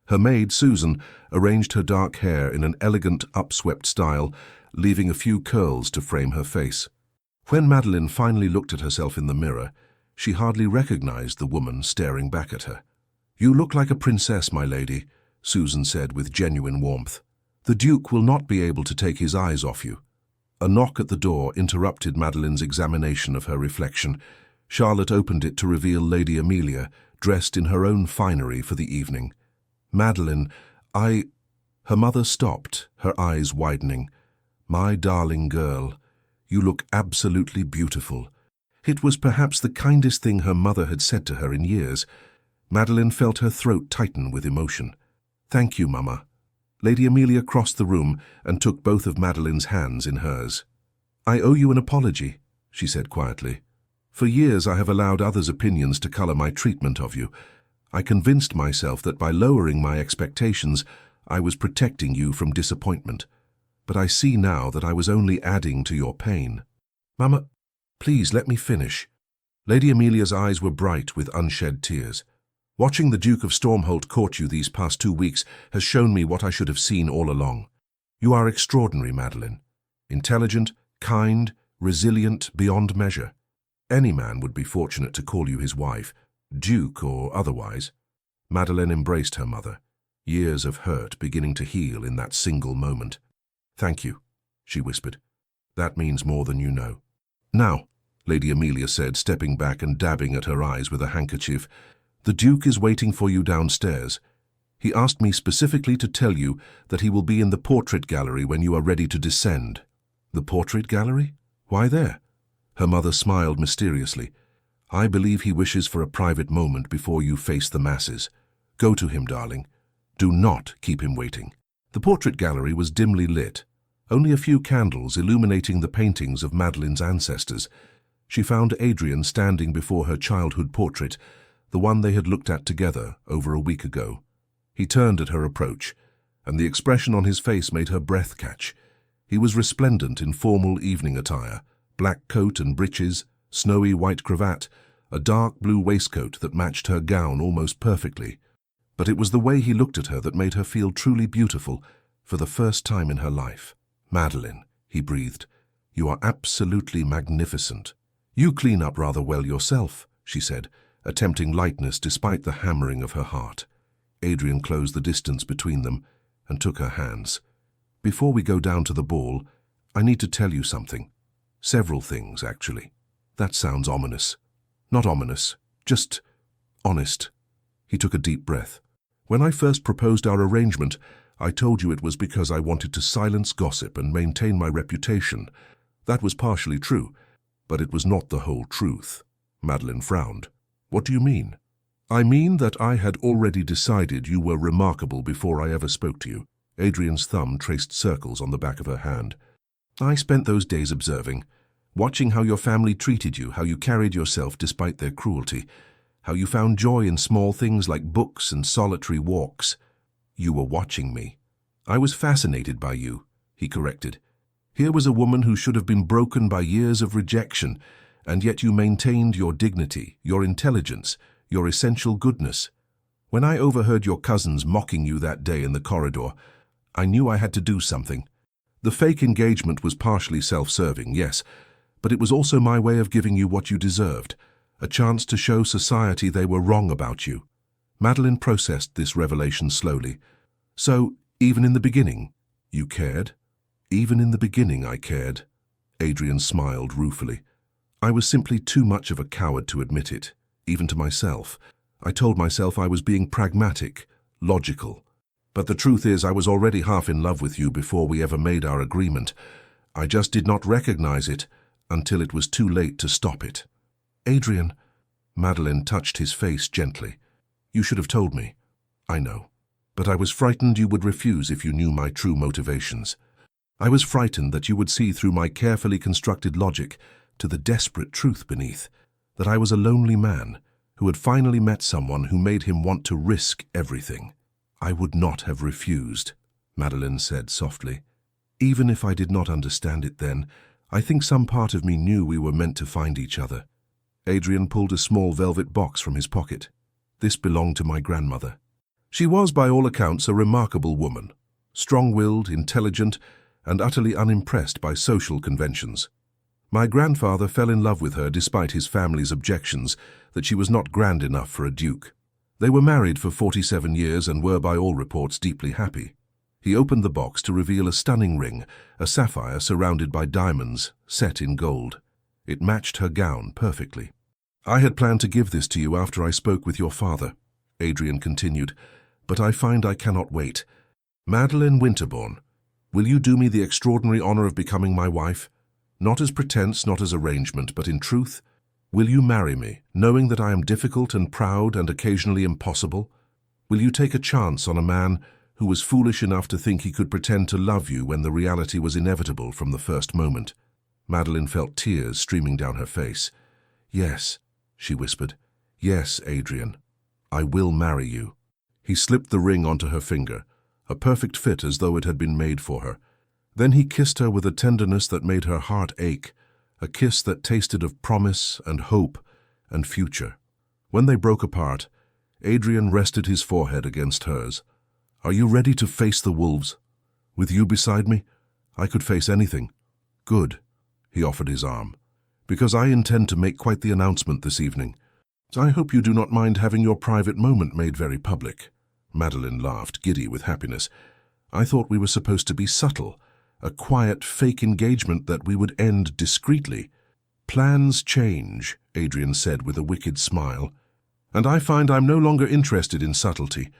Her maid, Susan, arranged her dark hair in an elegant, upswept style, leaving a few curls to frame her face. When Madeline finally looked at herself in the mirror, she hardly recognized the woman staring back at her. "You look like a princess, my lady," Susan said with genuine warmth. "The Duke will not be able to take his eyes off you." A knock at the door interrupted Madeline's examination of her reflection. Charlotte opened it to reveal Lady Amelia, dressed in her own finery for the evening. "Madeline, Her mother stopped, her eyes widening. "My darling girl, you look absolutely beautiful." It was perhaps the kindest thing her mother had said to her in years. Madeline felt her throat tighten with emotion. "Thank you, Mama." Lady Amelia crossed the room and took both of Madeline's hands in hers. "I owe you an apology," she said quietly. "For years I have allowed others' opinions to color my treatment of you. I convinced myself that by lowering my expectations, I was protecting you from disappointment. But I see now that I was only adding to your pain." "Mama, please let me finish." Lady Amelia's eyes were bright with unshed tears. "Watching the Duke of Stormholt court you these past 2 weeks has shown me what I should have seen all along. You are extraordinary, Madeline. Intelligent, kind, resilient beyond measure. Any man would be fortunate to call you his wife, Duke or otherwise." Madeline embraced her mother, years of hurt beginning to heal in that single moment. "Thank you," she whispered. "That means more than you know." "Now," Lady Amelia said, stepping back and dabbing at her eyes with a handkerchief, The Duke is waiting for you downstairs. He asked me specifically to tell you that he will be in the portrait gallery when you are ready to descend." "The portrait gallery? Why there?" Her mother smiled mysteriously. "I believe he wishes for a private moment before you face the masses. Go to him, darling. Do not keep him waiting." The portrait gallery was dimly lit, only a few candles illuminating the paintings of Madeline's ancestors. She found Adrian standing before her childhood portrait, the one they had looked at together over a week ago. He turned at her approach, and the expression on his face made her breath catch. He was resplendent in formal evening attire, black coat and breeches, snowy white cravat, a dark blue waistcoat that matched her gown almost perfectly. But it was the way he looked at her that made her feel truly beautiful for the first time in her life. "Madeline," he breathed, "you are absolutely magnificent." "You clean up rather well yourself," she said, attempting lightness despite the hammering of her heart. Adrian closed the distance between them and took her hands. "Before we go down to the ball, I need to tell you something. Several things, actually." "That sounds ominous." "Not ominous, just honest." He took a deep breath. "When I first proposed our arrangement, I told you it was because I wanted to silence gossip and maintain my reputation. That was partially true, but it was not the whole truth." Madeline frowned. "What do you mean?" "I mean that I had already decided you were remarkable before I ever spoke to you." Adrian's thumb traced circles on the back of her hand. "I spent those days observing, watching how your family treated you, how you carried yourself despite their cruelty, how you found joy in small things like books and solitary walks. You were watching me. I was fascinated by you," he corrected. "Here was a woman who should have been broken by years of rejection, and yet you maintained your dignity, your intelligence, your essential goodness. When I overheard your cousins mocking you that day in the corridor, I knew I had to do something. The fake engagement was partially self-serving, yes, but it was also my way of giving you what you deserved, a chance to show society they were wrong about you." Madeline processed this revelation slowly. "So, even in the beginning, you cared?" "Even in the beginning I cared." Adrian smiled ruefully. "I was simply too much of a coward to admit it, even to myself. I told myself I was being pragmatic, logical. But the truth is I was already half in love with you before we ever made our agreement. I just did not recognize it until it was too late to stop it." "Adrian," Madeline touched his face gently, "you should have told me." "I know, but I was frightened you would refuse if you knew my true motivations. I was frightened that you would see through my carefully constructed logic to the desperate truth beneath, that I was a lonely man who had finally met someone who made him want to risk everything." "I would not have refused," Madeline said softly. "Even if I did not understand it then, I think some part of me knew we were meant to find each other." Adrian pulled a small velvet box from his pocket. "This belonged to my grandmother. She was, by all accounts, a remarkable woman, strong-willed, intelligent, and utterly unimpressed by social conventions. My grandfather fell in love with her despite his family's objections that she was not grand enough for a duke. They were married for 47 years and were, by all reports, deeply happy." He opened the box to reveal a stunning ring, a sapphire surrounded by diamonds, set in gold. It matched her gown perfectly. "I had planned to give this to you after I spoke with your father," Adrian continued, "but I find I cannot wait. Madeline Winterbourne, will you do me the extraordinary honor of becoming my wife? Not as pretense, not as arrangement, but in truth. Will you marry me, knowing that I am difficult and proud and occasionally impossible? Will you take a chance on a man who was foolish enough to think he could pretend to love you when the reality was inevitable from the first moment?" Madeline felt tears streaming down her face. "Yes," she whispered. "Yes, Adrian, I will marry you." He slipped the ring onto her finger, a perfect fit as though it had been made for her. Then he kissed her with a tenderness that made her heart ache, a kiss that tasted of promise and hope and future. When they broke apart, Adrian rested his forehead against hers. "Are you ready to face the wolves? With you beside me, I could face anything." "Good," he offered his arm, "because I intend to make quite the announcement this evening. I hope you do not mind having your private moment made very public." Madeline laughed, giddy with happiness. "I thought we were supposed to be subtle, a quiet, fake engagement that we would end discreetly." "Plans change," Adrian said with a wicked smile. And I find I'm no longer interested in subtlety.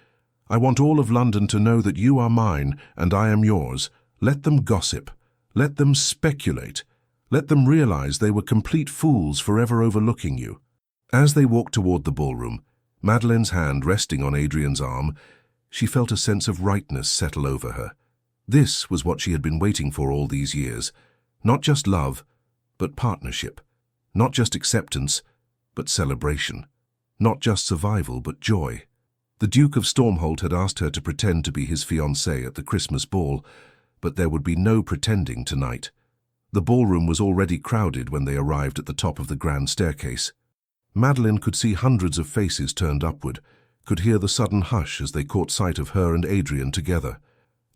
I want all of London to know that you are mine and I am yours. Let them gossip. Let them speculate. Let them realize they were complete fools forever overlooking you." As they walked toward the ballroom, Madeleine's hand resting on Adrian's arm, she felt a sense of rightness settle over her. This was what she had been waiting for all these years. Not just love, but partnership. Not just acceptance, but celebration. Not just survival, but joy. The Duke of Stormholt had asked her to pretend to be his fiancée at the Christmas ball, but there would be no pretending tonight. The ballroom was already crowded when they arrived at the top of the grand staircase. Madeleine could see hundreds of faces turned upward, could hear the sudden hush as they caught sight of her and Adrian together.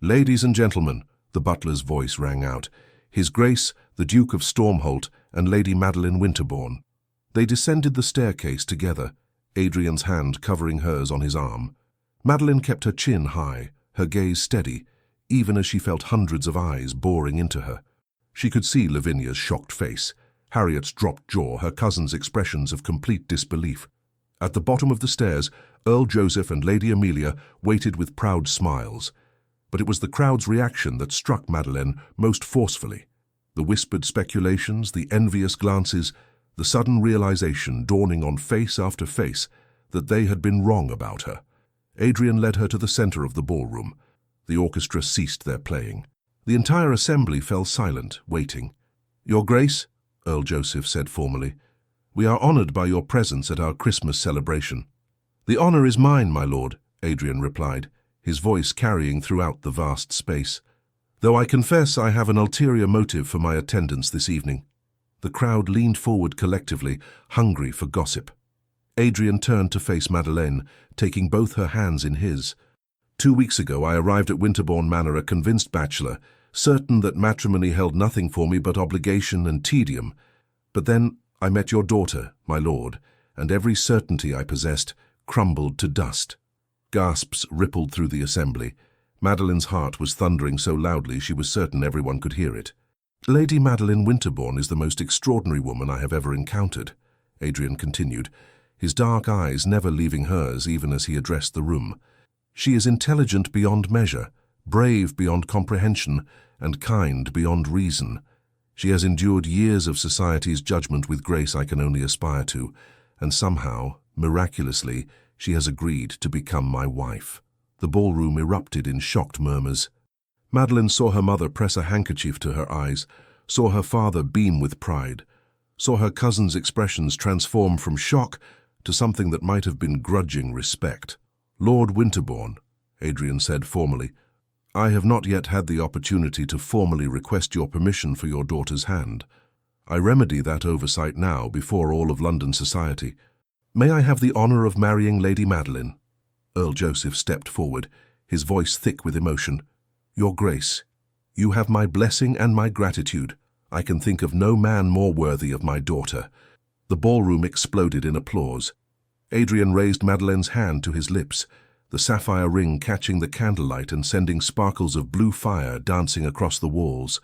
"Ladies and gentlemen," the butler's voice rang out, "His Grace, the Duke of Stormholt, and Lady Madeleine Winterbourne." They descended the staircase together, Adrian's hand covering hers on his arm. Madeleine kept her chin high, her gaze steady, even as she felt hundreds of eyes boring into her. She could see Lavinia's shocked face, Harriet's dropped jaw, her cousin's expressions of complete disbelief. At the bottom of the stairs, Earl Joseph and Lady Amelia waited with proud smiles. But it was the crowd's reaction that struck Madeleine most forcefully. The whispered speculations, the envious glances, the sudden realization dawning on face after face that they had been wrong about her. Adrian led her to the center of the ballroom. The orchestra ceased their playing. The entire assembly fell silent, waiting. "Your Grace," Earl Joseph said formally, "we are honored by your presence at our Christmas celebration." "The honor is mine, my lord," Adrian replied, his voice carrying throughout the vast space. "Though I confess I have an ulterior motive for my attendance this evening." The crowd leaned forward collectively, hungry for gossip. Adrian turned to face Madeleine, taking both her hands in his. "2 weeks ago I arrived at Winterbourne Manor a convinced bachelor, certain that matrimony held nothing for me but obligation and tedium. But then I met your daughter, my lord, and every certainty I possessed crumbled to dust." Gasps rippled through the assembly. Madeleine's heart was thundering so loudly she was certain everyone could hear it. "Lady Madeleine Winterbourne is the most extraordinary woman I have ever encountered," Adrian continued, his dark eyes never leaving hers even as he addressed the room. "She is intelligent beyond measure, brave beyond comprehension, and kind beyond reason. She has endured years of society's judgment with grace I can only aspire to, and somehow, miraculously, she has agreed to become my wife." The ballroom erupted in shocked murmurs. Madeleine saw her mother press a handkerchief to her eyes, saw her father beam with pride, saw her cousin's expressions transform from shock to something that might have been grudging respect. "Lord Winterbourne," Adrian said formally, "I have not yet had the opportunity to formally request your permission for your daughter's hand. I remedy that oversight now before all of London society. May I have the honor of marrying Lady Madeleine?" Earl Joseph stepped forward, his voice thick with emotion. "Your Grace, you have my blessing and my gratitude. I can think of no man more worthy of my daughter." The ballroom exploded in applause. Adrian raised Madeleine's hand to his lips, the sapphire ring catching the candlelight and sending sparkles of blue fire dancing across the walls.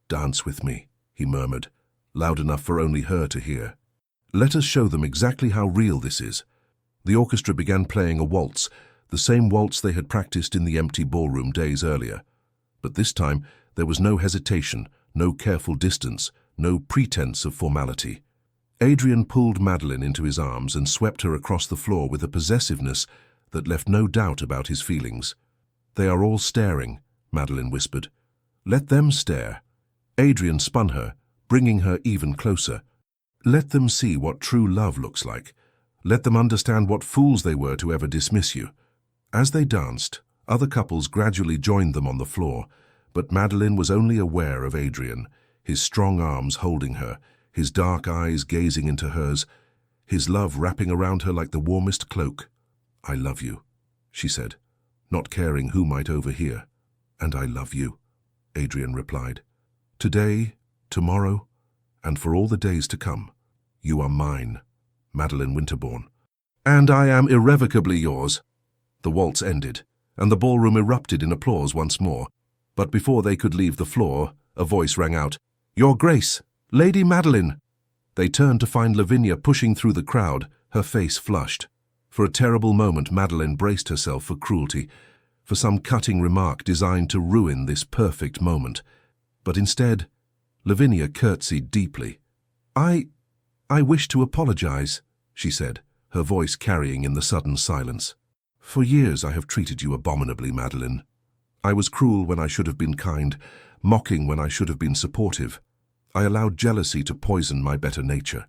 "Dance with me," he murmured, loud enough for only her to hear. "Let us show them exactly how real this is." The orchestra began playing a waltz, the same waltz they had practiced in the empty ballroom days earlier. But this time there was no hesitation, no careful distance, no pretense of formality. Adrian pulled Madeleine into his arms and swept her across the floor with a possessiveness that left no doubt about his feelings. "They are all staring," Madeleine whispered. "Let them stare." Adrian spun her, bringing her even closer. "Let them see what true love looks like. Let them understand what fools they were to ever dismiss you." As they danced, other couples gradually joined them on the floor, but Madeleine was only aware of Adrian, his strong arms holding her, his dark eyes gazing into hers, his love wrapping around her like the warmest cloak. "I love you," she said, not caring who might overhear. "And I love you," Adrian replied. "Today, tomorrow, and for all the days to come, you are mine, Madeleine Winterbourne." "And I am irrevocably yours." The waltz ended, and the ballroom erupted in applause once more. But before they could leave the floor, a voice rang out, "Your Grace, Lady Madeleine!" They turned to find Lavinia pushing through the crowd, her face flushed. For a terrible moment, Madeleine braced herself for cruelty, for some cutting remark designed to ruin this perfect moment. But instead, Lavinia curtsied deeply. I wish to apologize," she said, her voice carrying in the sudden silence. "For years I have treated you abominably, Madeleine. I was cruel when I should have been kind, mocking when I should have been supportive. I allowed jealousy to poison my better nature."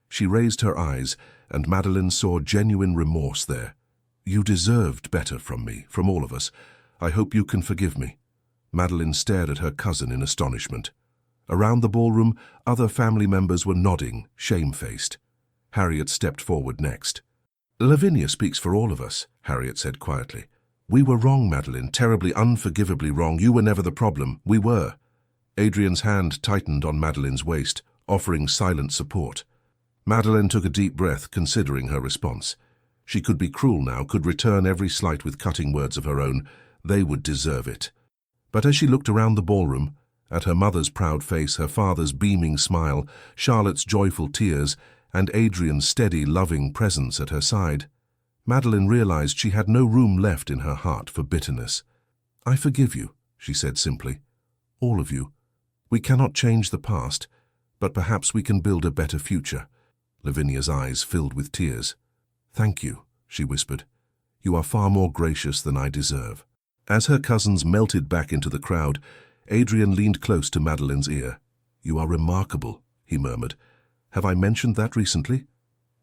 She raised her eyes, and Madeleine saw genuine remorse there. "You deserved better from me, from all of us. I hope you can forgive me." Madeleine stared at her cousin in astonishment. Around the ballroom, other family members were nodding, shamefaced. Harriet stepped forward next. "Lavinia speaks for all of us," Harriet said quietly. "We were wrong, Madeleine, terribly, unforgivably wrong. You were never the problem. We were." Adrian's hand tightened on Madeleine's waist, offering silent support. Madeleine took a deep breath, considering her response. She could be cruel now, could return every slight with cutting words of her own. They would deserve it. But as she looked around the ballroom, at her mother's proud face, her father's beaming smile, Charlotte's joyful tears, and Adrian's steady, loving presence at her side, Madeleine realized she had no room left in her heart for bitterness. "I forgive you," she said simply. "All of you. We cannot change the past, but perhaps we can build a better future." Lavinia's eyes filled with tears. "Thank you," she whispered. "You are far more gracious than I deserve." As her cousins melted back into the crowd, Adrian leaned close to Madeleine's ear. "You are remarkable," he murmured. "Have I mentioned that recently?"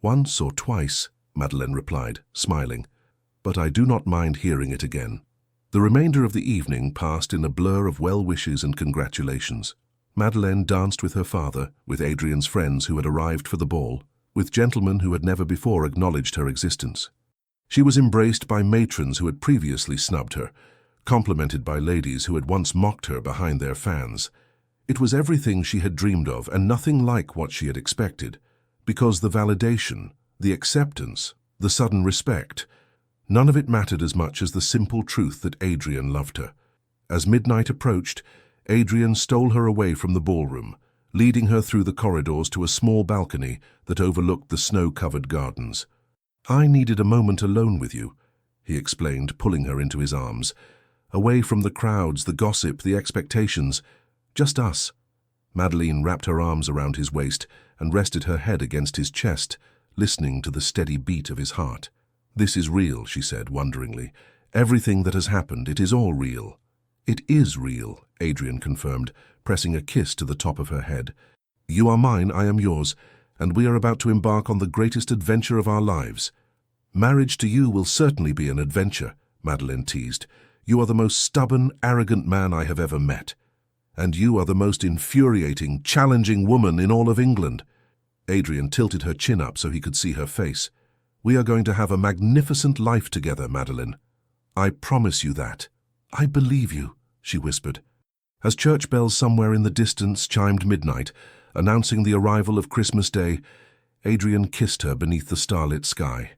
"Once or twice," Madeleine replied, smiling. "But I do not mind hearing it again." The remainder of the evening passed in a blur of well wishes and congratulations. Madeleine danced with her father, with Adrian's friends who had arrived for the ball, with gentlemen who had never before acknowledged her existence. She was embraced by matrons who had previously snubbed her, complimented by ladies who had once mocked her behind their fans. It was everything she had dreamed of and nothing like what she had expected, because the validation, the acceptance, the sudden respect, none of it mattered as much as the simple truth that Adrian loved her. As midnight approached, Adrian stole her away from the ballroom, leading her through the corridors to a small balcony that overlooked the snow-covered gardens. "I needed a moment alone with you," he explained, pulling her into his arms. "Away from the crowds, the gossip, the expectations. Just us." Madeleine wrapped her arms around his waist and rested her head against his chest, listening to the steady beat of his heart. "This is real," she said wonderingly. "Everything that has happened, it is all real." "It is real," Adrian confirmed, pressing a kiss to the top of her head. "You are mine, I am yours, and we are about to embark on the greatest adventure of our lives." "Marriage to you will certainly be an adventure," Madeleine teased. "You are the most stubborn, arrogant man I have ever met. And you are the most infuriating, challenging woman in all of England." Adrian tilted her chin up so he could see her face. "We are going to have a magnificent life together, Madeleine. I promise you that." "I believe you," she whispered. As church bells somewhere in the distance chimed midnight, announcing the arrival of Christmas Day, Adrian kissed her beneath the starlit sky.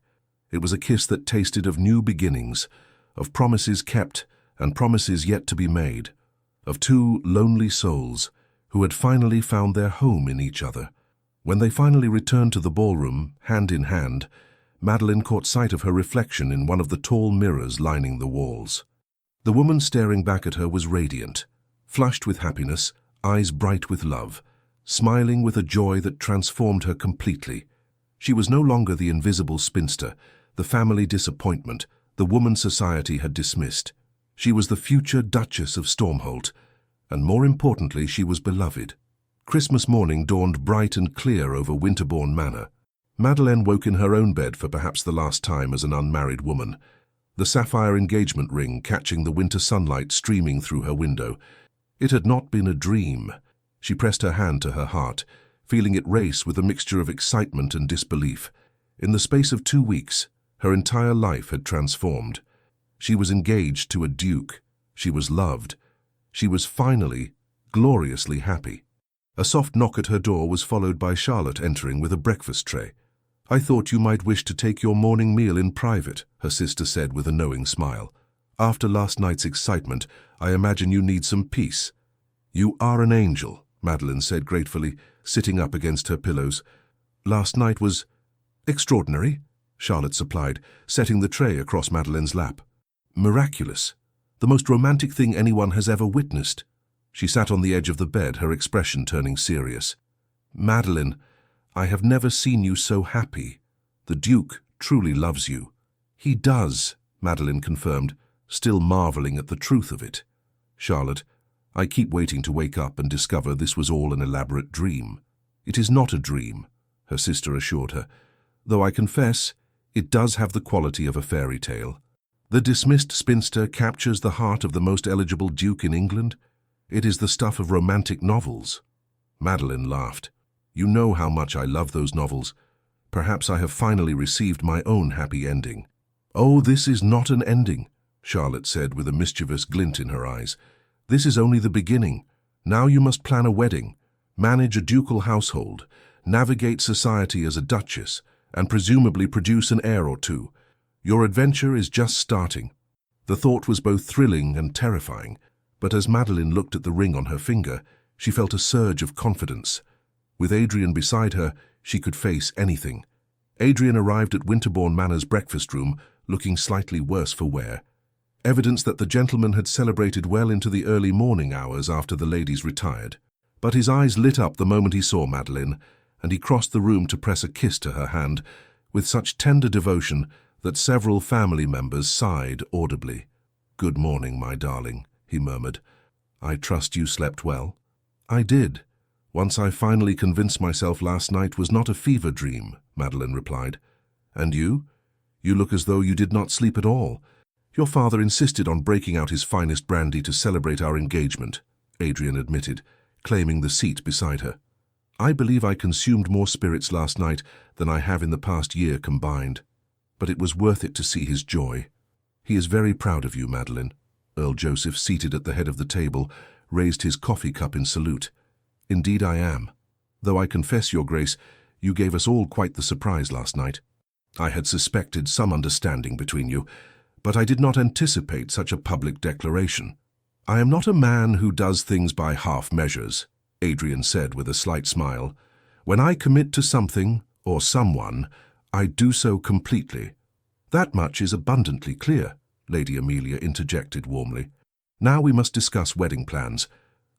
It was a kiss that tasted of new beginnings, of promises kept and promises yet to be made, of two lonely souls who had finally found their home in each other. When they finally returned to the ballroom, hand in hand, Madeleine caught sight of her reflection in one of the tall mirrors lining the walls. The woman staring back at her was radiant, flushed with happiness, eyes bright with love, smiling with a joy that transformed her completely. She was no longer the invisible spinster, the family disappointment, the woman society had dismissed. She was the future Duchess of Stormholt, and more importantly, she was beloved. Christmas morning dawned bright and clear over Winterbourne Manor. Madeleine woke in her own bed for perhaps the last time as an unmarried woman, the sapphire engagement ring catching the winter sunlight streaming through her window. It had not been a dream. She pressed her hand to her heart, feeling it race with a mixture of excitement and disbelief. In the space of 2 weeks, her entire life had transformed. She was engaged to a duke. She was loved. She was finally, gloriously happy. A soft knock at her door was followed by Charlotte entering with a breakfast tray. "I thought you might wish to take your morning meal in private," her sister said with a knowing smile. "After last night's excitement, I imagine you need some peace." "You are an angel," Madeleine said gratefully, sitting up against her pillows. "Last night was extraordinary," Charlotte supplied, setting the tray across Madeleine's lap. Miraculous. The most romantic thing anyone has ever witnessed. She sat on the edge of the bed, her expression turning serious. Madeleine, I have never seen you so happy. The Duke truly loves you. He does, Madeleine confirmed, still marveling at the truth of it. Charlotte, I keep waiting to wake up and discover this was all an elaborate dream. It is not a dream, her sister assured her, though I confess it does have the quality of a fairy tale. The dismissed spinster captures the heart of the most eligible duke in England. It is the stuff of romantic novels. Madeleine laughed. You know how much I love those novels. Perhaps I have finally received my own happy ending. Oh, this is not an ending, Charlotte said with a mischievous glint in her eyes. This is only the beginning. Now you must plan a wedding, manage a ducal household, navigate society as a duchess, and presumably produce an heir or two. Your adventure is just starting. The thought was both thrilling and terrifying, but as Madeleine looked at the ring on her finger, she felt a surge of confidence. With Adrian beside her, she could face anything. Adrian arrived at Winterbourne Manor's breakfast room, looking slightly worse for wear. Evidence that the gentleman had celebrated well into the early morning hours after the ladies retired. But his eyes lit up the moment he saw Madeleine, and he crossed the room to press a kiss to her hand, with such tender devotion that several family members sighed audibly. "Good morning, my darling," he murmured. "I trust you slept well?" "I did. Once I finally convinced myself last night was not a fever dream," Madeleine replied. "And you? You look as though you did not sleep at all. Your father insisted on breaking out his finest brandy to celebrate our engagement," Adrian admitted, claiming the seat beside her. "I believe I consumed more spirits last night than I have in the past year combined. But it was worth it to see his joy. He is very proud of you, Madeleine." Earl Joseph, seated at the head of the table, raised his coffee cup in salute. "Indeed I am. Though I confess, Your Grace, you gave us all quite the surprise last night. I had suspected some understanding between you, but I did not anticipate such a public declaration." "I am not a man who does things by half measures," Adrian said with a slight smile. "When I commit to something, or someone, I do so completely." "That much is abundantly clear," Lady Amelia interjected warmly. "Now we must discuss wedding plans.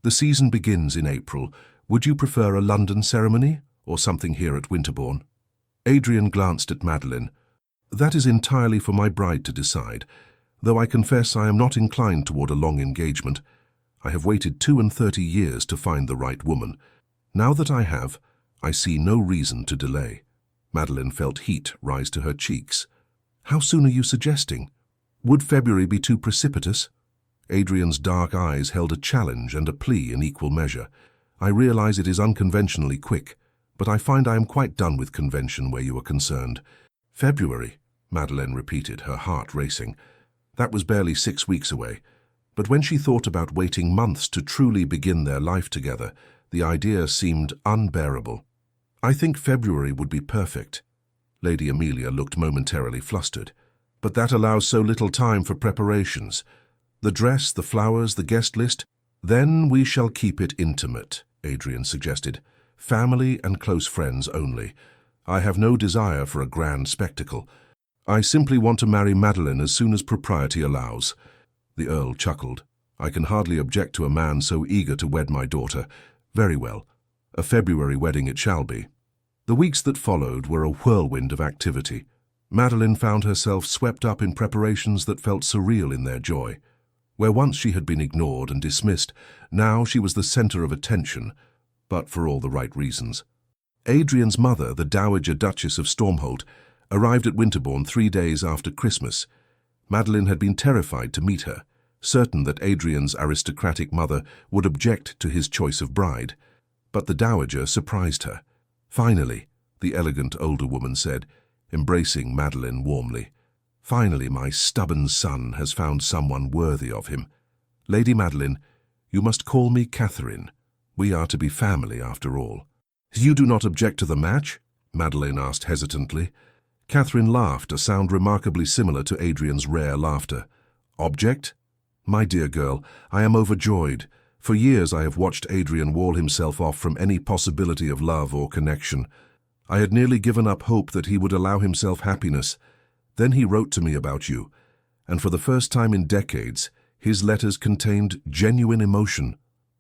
The season begins in April. Would you prefer a London ceremony, or something here at Winterbourne?" Adrian glanced at Madeleine. "That is entirely for my bride to decide, though I confess I am not inclined toward a long engagement. I have waited 32 years to find the right woman. Now that I have, I see no reason to delay." Madeleine felt heat rise to her cheeks. "How soon are you suggesting? Would February be too precipitous?" Adrian's dark eyes held a challenge and a plea in equal measure. "I realize it is unconventionally quick, but I find I am quite done with convention where you are concerned." "February," Madeleine repeated, her heart racing. That was barely 6 weeks away. But when she thought about waiting months to truly begin their life together, the idea seemed unbearable. "I think February would be perfect." Lady Amelia looked momentarily flustered. "But that allows so little time for preparations. The dress, the flowers, the guest list. Then we shall keep it intimate," Adrian suggested. "Family and close friends only. I have no desire for a grand spectacle. I simply want to marry Madeleine as soon as propriety allows." The Earl chuckled. "I can hardly object to a man so eager to wed my daughter. Very well. A February wedding it shall be." The weeks that followed were a whirlwind of activity. Madeleine found herself swept up in preparations that felt surreal in their joy. Where once she had been ignored and dismissed, now she was the center of attention, but for all the right reasons. Adrian's mother, the Dowager Duchess of Stormholt, arrived at Winterbourne 3 days after Christmas. Madeleine had been terrified to meet her, certain that Adrian's aristocratic mother would object to his choice of bride. But the Dowager surprised her. "Finally," the elegant older woman said, embracing Madeleine warmly. "Finally, my stubborn son has found someone worthy of him. Lady Madeleine, you must call me Catherine. We are to be family after all." "You do not object to the match?" Madeleine asked hesitantly. Catherine laughed, a sound remarkably similar to Adrian's rare laughter. "Object? My dear girl, I am overjoyed. For years I have watched Adrian wall himself off from any possibility of love or connection. I had nearly given up hope that he would allow himself happiness. Then he wrote to me about you, and for the first time in decades, his letters contained genuine emotion.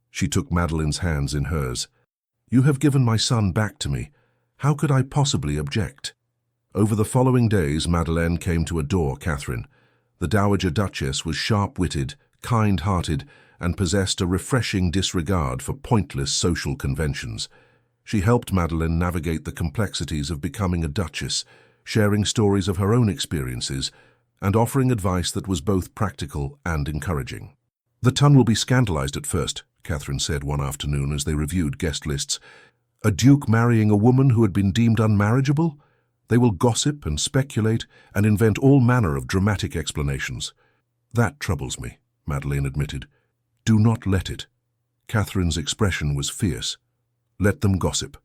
She took Madeline's hands in hers. You have given my son back to me. How could I possibly object? Over the following days, Madeleine came to adore Catherine. The Dowager Duchess was sharp-witted, kind-hearted, and possessed a refreshing disregard for pointless social conventions. She helped Madeleine navigate the complexities of becoming a duchess, sharing stories of her own experiences, and offering advice that was both practical and encouraging. The ton will be scandalized at first, Catherine said one afternoon as they reviewed guest lists. A duke marrying a woman who had been deemed unmarriageable? They will gossip and speculate and invent all manner of dramatic explanations. That troubles me, Madeleine admitted. Do not let it. Catherine's expression was fierce. Let them gossip.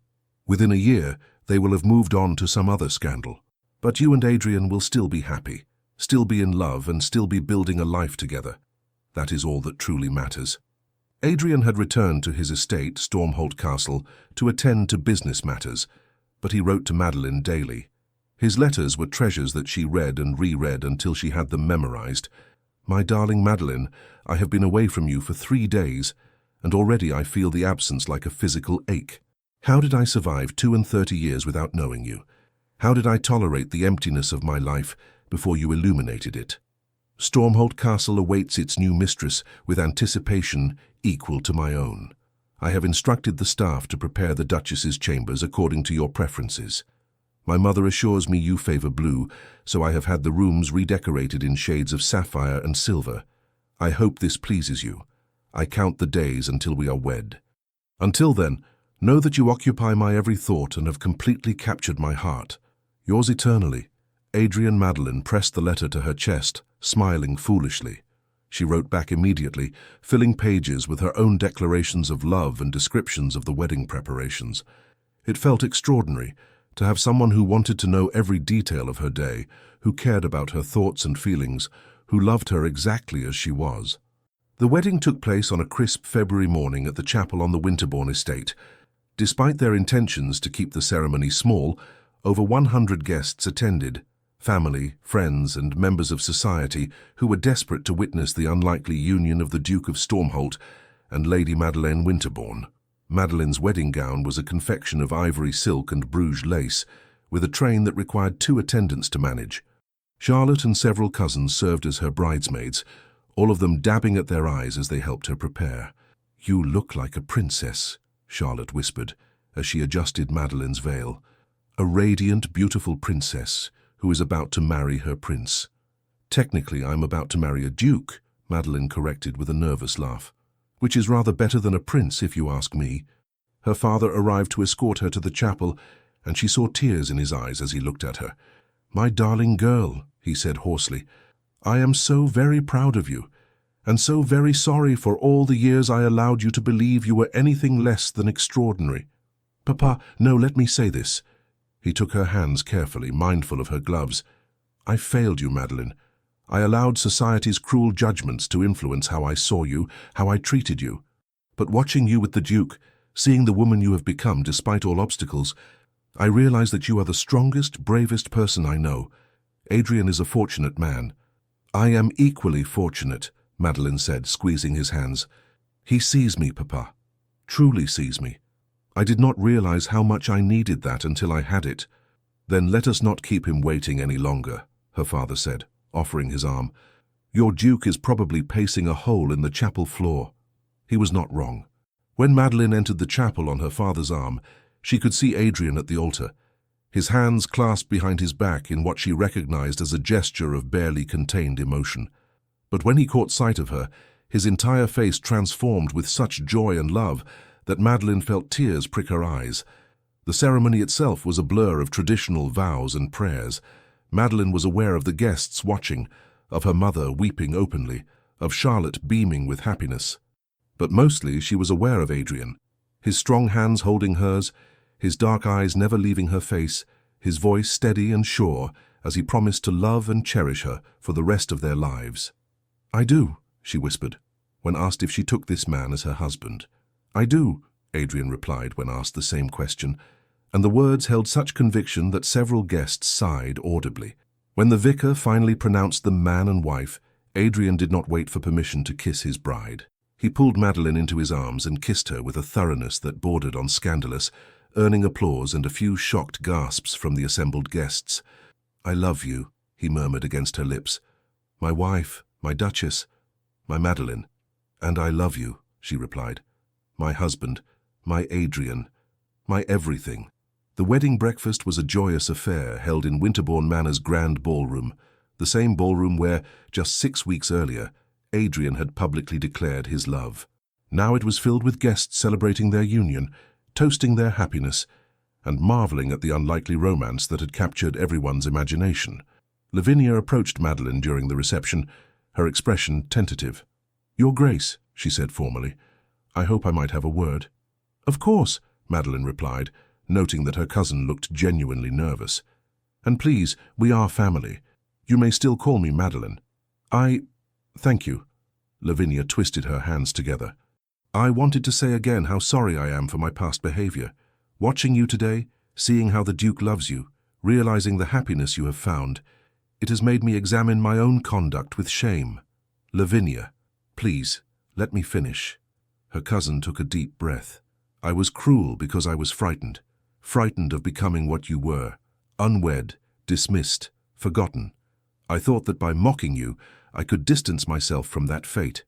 Within a year, they will have moved on to some other scandal. But you and Adrian will still be happy, still be in love, and still be building a life together. That is all that truly matters. Adrian had returned to his estate, Stormholt Castle, to attend to business matters, but he wrote to Madeleine daily. His letters were treasures that she read and reread until she had them memorized. My darling Madeleine, I have been away from you for 3 days, and already I feel the absence like a physical ache. How did I survive 32 years without knowing you? How did I tolerate the emptiness of my life before you illuminated it? Stormholt Castle awaits its new mistress with anticipation equal to my own. I have instructed the staff to prepare the Duchess's chambers according to your preferences. My mother assures me you favor blue, so I have had the rooms redecorated in shades of sapphire and silver. I hope this pleases you. I count the days until we are wed. Until then, know that you occupy my every thought and have completely captured my heart. Yours eternally. Adrian. Madeleine pressed the letter to her chest, smiling foolishly. She wrote back immediately, filling pages with her own declarations of love and descriptions of the wedding preparations. It felt extraordinary to have someone who wanted to know every detail of her day, who cared about her thoughts and feelings, who loved her exactly as she was. The wedding took place on a crisp February morning at the chapel on the Winterbourne estate. Despite their intentions to keep the ceremony small, over 100 guests attended. Family, friends, and members of society who were desperate to witness the unlikely union of the Duke of Stormholt and Lady Madeleine Winterbourne. Madeleine's wedding gown was a confection of ivory silk and Bruges lace, with a train that required 2 attendants to manage. Charlotte and several cousins served as her bridesmaids, all of them dabbing at their eyes as they helped her prepare. You look like a princess, Charlotte whispered, as she adjusted Madeleine's veil. A radiant, beautiful princess who is about to marry her prince. Technically, I'm about to marry a duke, Madeleine corrected with a nervous laugh, which is rather better than a prince, if you ask me. Her father arrived to escort her to the chapel, and she saw tears in his eyes as he looked at her. My darling girl, he said hoarsely, I am so very proud of you, and so very sorry for all the years I allowed you to believe you were anything less than extraordinary. Papa, no, let me say this. He took her hands carefully, mindful of her gloves. I failed you, Madeleine. I allowed society's cruel judgments to influence how I saw you, how I treated you. But watching you with the Duke, seeing the woman you have become despite all obstacles, I realize that you are the strongest, bravest person I know. Adrian is a fortunate man. I am equally fortunate, Madeleine said, squeezing his hands. He sees me, Papa. Truly sees me. I did not realize how much I needed that until I had it. Then let us not keep him waiting any longer, her father said, offering his arm. Your Duke is probably pacing a hole in the chapel floor. He was not wrong. When Madeleine entered the chapel on her father's arm, she could see Adrian at the altar, his hands clasped behind his back in what she recognized as a gesture of barely contained emotion. But when he caught sight of her, his entire face transformed with such joy and love that Madeleine felt tears prick her eyes. The ceremony itself was a blur of traditional vows and prayers. Madeleine was aware of the guests watching, of her mother weeping openly, of Charlotte beaming with happiness. But mostly she was aware of Adrian, his strong hands holding hers, his dark eyes never leaving her face, his voice steady and sure as he promised to love and cherish her for the rest of their lives. I do, she whispered, when asked if she took this man as her husband. I do, Adrian replied when asked the same question, and the words held such conviction that several guests sighed audibly. When the vicar finally pronounced them man and wife, Adrian did not wait for permission to kiss his bride. He pulled Madeleine into his arms and kissed her with a thoroughness that bordered on scandalous, earning applause and a few shocked gasps from the assembled guests. "I love you," he murmured against her lips. "My wife, my Duchess, my Madeleine." "And I love you," she replied. "My husband, my Adrian, my everything." The wedding breakfast was a joyous affair held in Winterbourne Manor's grand ballroom, the same ballroom where, just 6 weeks earlier, Adrian had publicly declared his love. Now it was filled with guests celebrating their union, toasting their happiness, and marveling at the unlikely romance that had captured everyone's imagination. Lavinia approached Madeleine during the reception, her expression tentative. "Your Grace," she said formally, "I hope I might have a word." "Of course," Madeleine replied, noting that her cousin looked genuinely nervous. "And please, we are family. You may still call me Madeleine." Thank you." Lavinia twisted her hands together. "I wanted to say again how sorry I am for my past behavior. Watching you today, seeing how the Duke loves you, realizing the happiness you have found, it has made me examine my own conduct with shame. Lavinia, please, let me finish." Her cousin took a deep breath. "I was cruel because I was frightened of becoming what you were, unwed, dismissed, forgotten. I thought that by mocking you, I could distance myself from that fate.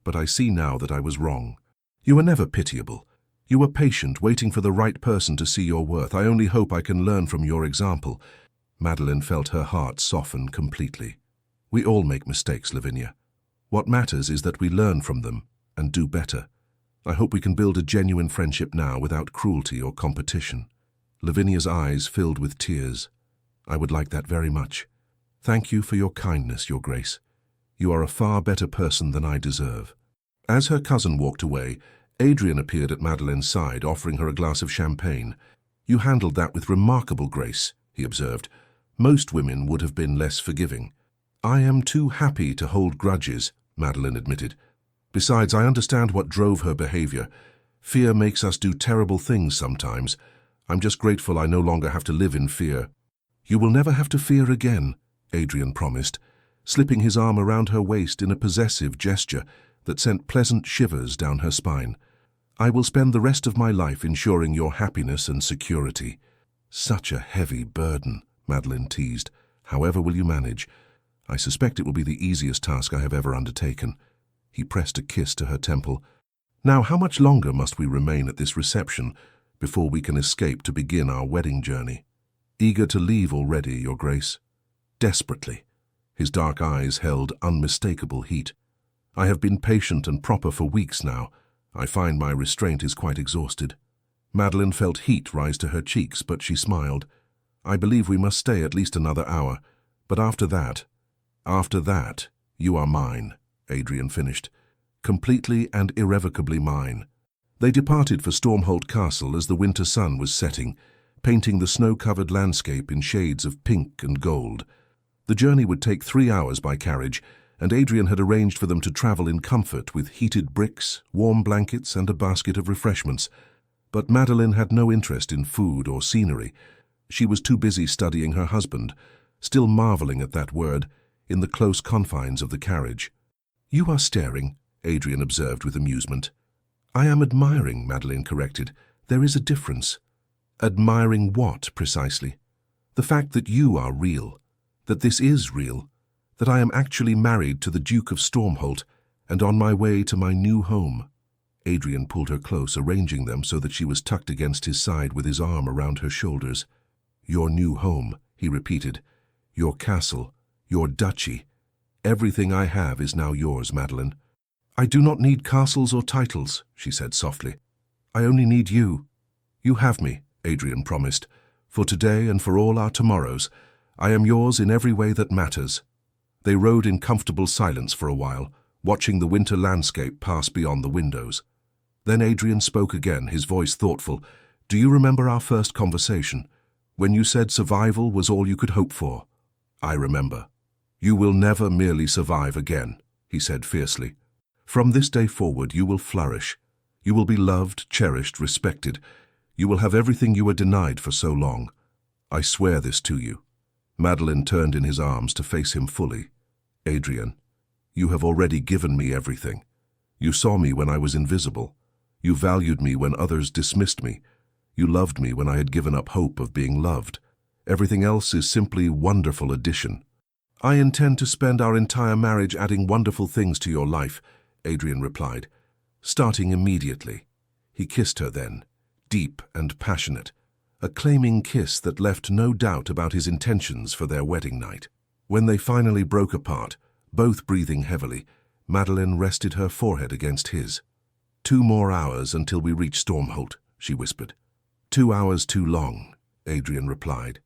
But I see now that I was wrong. You were never pitiable. You were patient, waiting for the right person to see your worth. I only hope I can learn from your example." Madeleine felt her heart soften completely. "We all make mistakes, Lavinia. What matters is that we learn from them and do better. I hope we can build a genuine friendship now without cruelty or competition." Lavinia's eyes filled with tears. "I would like that very much. Thank you for your kindness, Your Grace. You are a far better person than I deserve." As her cousin walked away, Adrian appeared at Madeleine's side, offering her a glass of champagne. "You handled that with remarkable grace," he observed. "Most women would have been less forgiving." "I am too happy to hold grudges," Madeleine admitted. "Besides, I understand what drove her behavior. Fear makes us do terrible things sometimes. I'm just grateful I no longer have to live in fear." "You will never have to fear again," Adrian promised, slipping his arm around her waist in a possessive gesture that sent pleasant shivers down her spine. "I will spend the rest of my life ensuring your happiness and security." "Such a heavy burden," Madeleine teased. "However will you manage? I suspect it will be the easiest task I have ever undertaken." He pressed a kiss to her temple. "Now, how much longer must we remain at this reception before we can escape to begin our wedding journey?" "Eager to leave already, Your Grace." "Desperately." His dark eyes held unmistakable heat. "I have been patient and proper for weeks now. I find my restraint is quite exhausted." Madeleine felt heat rise to her cheeks, but she smiled. "I believe we must stay at least another hour, but after that, you are mine," Adrian finished. "Completely and irrevocably mine." They departed for Stormholt Castle as the winter sun was setting, painting the snow-covered landscape in shades of pink and gold. The journey would take 3 hours by carriage, and Adrian had arranged for them to travel in comfort with heated bricks, warm blankets, and a basket of refreshments. But Madeleine had no interest in food or scenery. She was too busy studying her husband, still marveling at that word, in the close confines of the carriage. "You are staring," Adrian observed with amusement. "I am admiring," Madeleine corrected. "There is a difference." "Admiring what, precisely?" "The fact that you are real, that this is real, that I am actually married to the Duke of Stormholt and on my way to my new home." Adrian pulled her close, arranging them so that she was tucked against his side with his arm around her shoulders. "Your new home," he repeated. "Your castle, your duchy. Everything I have is now yours, Madeleine." "I do not need castles or titles," she said softly. "I only need you." "You have me," Adrian promised. "For today and for all our tomorrows, I am yours in every way that matters." They rode in comfortable silence for a while, watching the winter landscape pass beyond the windows. Then Adrian spoke again, his voice thoughtful. "Do you remember our first conversation, when you said survival was all you could hope for?" "I remember." "You will never merely survive again," he said fiercely. "From this day forward you will flourish. You will be loved, cherished, respected. You will have everything you were denied for so long. I swear this to you." Madeleine turned in his arms to face him fully. "Adrian, you have already given me everything. You saw me when I was invisible. You valued me when others dismissed me. You loved me when I had given up hope of being loved. Everything else is simply wonderful addition." "I intend to spend our entire marriage adding wonderful things to your life," Adrian replied, starting immediately. He kissed her then, deep and passionate, a claiming kiss that left no doubt about his intentions for their wedding night. When they finally broke apart, both breathing heavily, Madeleine rested her forehead against his. "2 more hours until we reach Stormholt," she whispered. "2 hours too long," Adrian replied.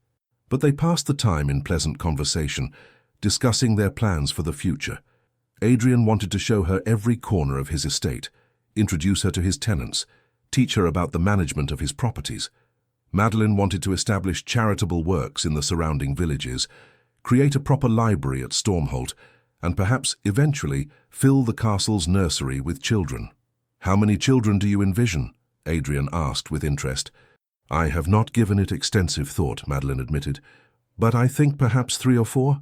But they passed the time in pleasant conversation, discussing their plans for the future. Adrian wanted to show her every corner of his estate, introduce her to his tenants, teach her about the management of his properties. Madeleine wanted to establish charitable works in the surrounding villages, create a proper library at Stormholt, and perhaps, eventually, fill the castle's nursery with children. "How many children do you envision?" Adrian asked with interest. "I have not given it extensive thought," Madeleine admitted, "but I think perhaps 3 or 4.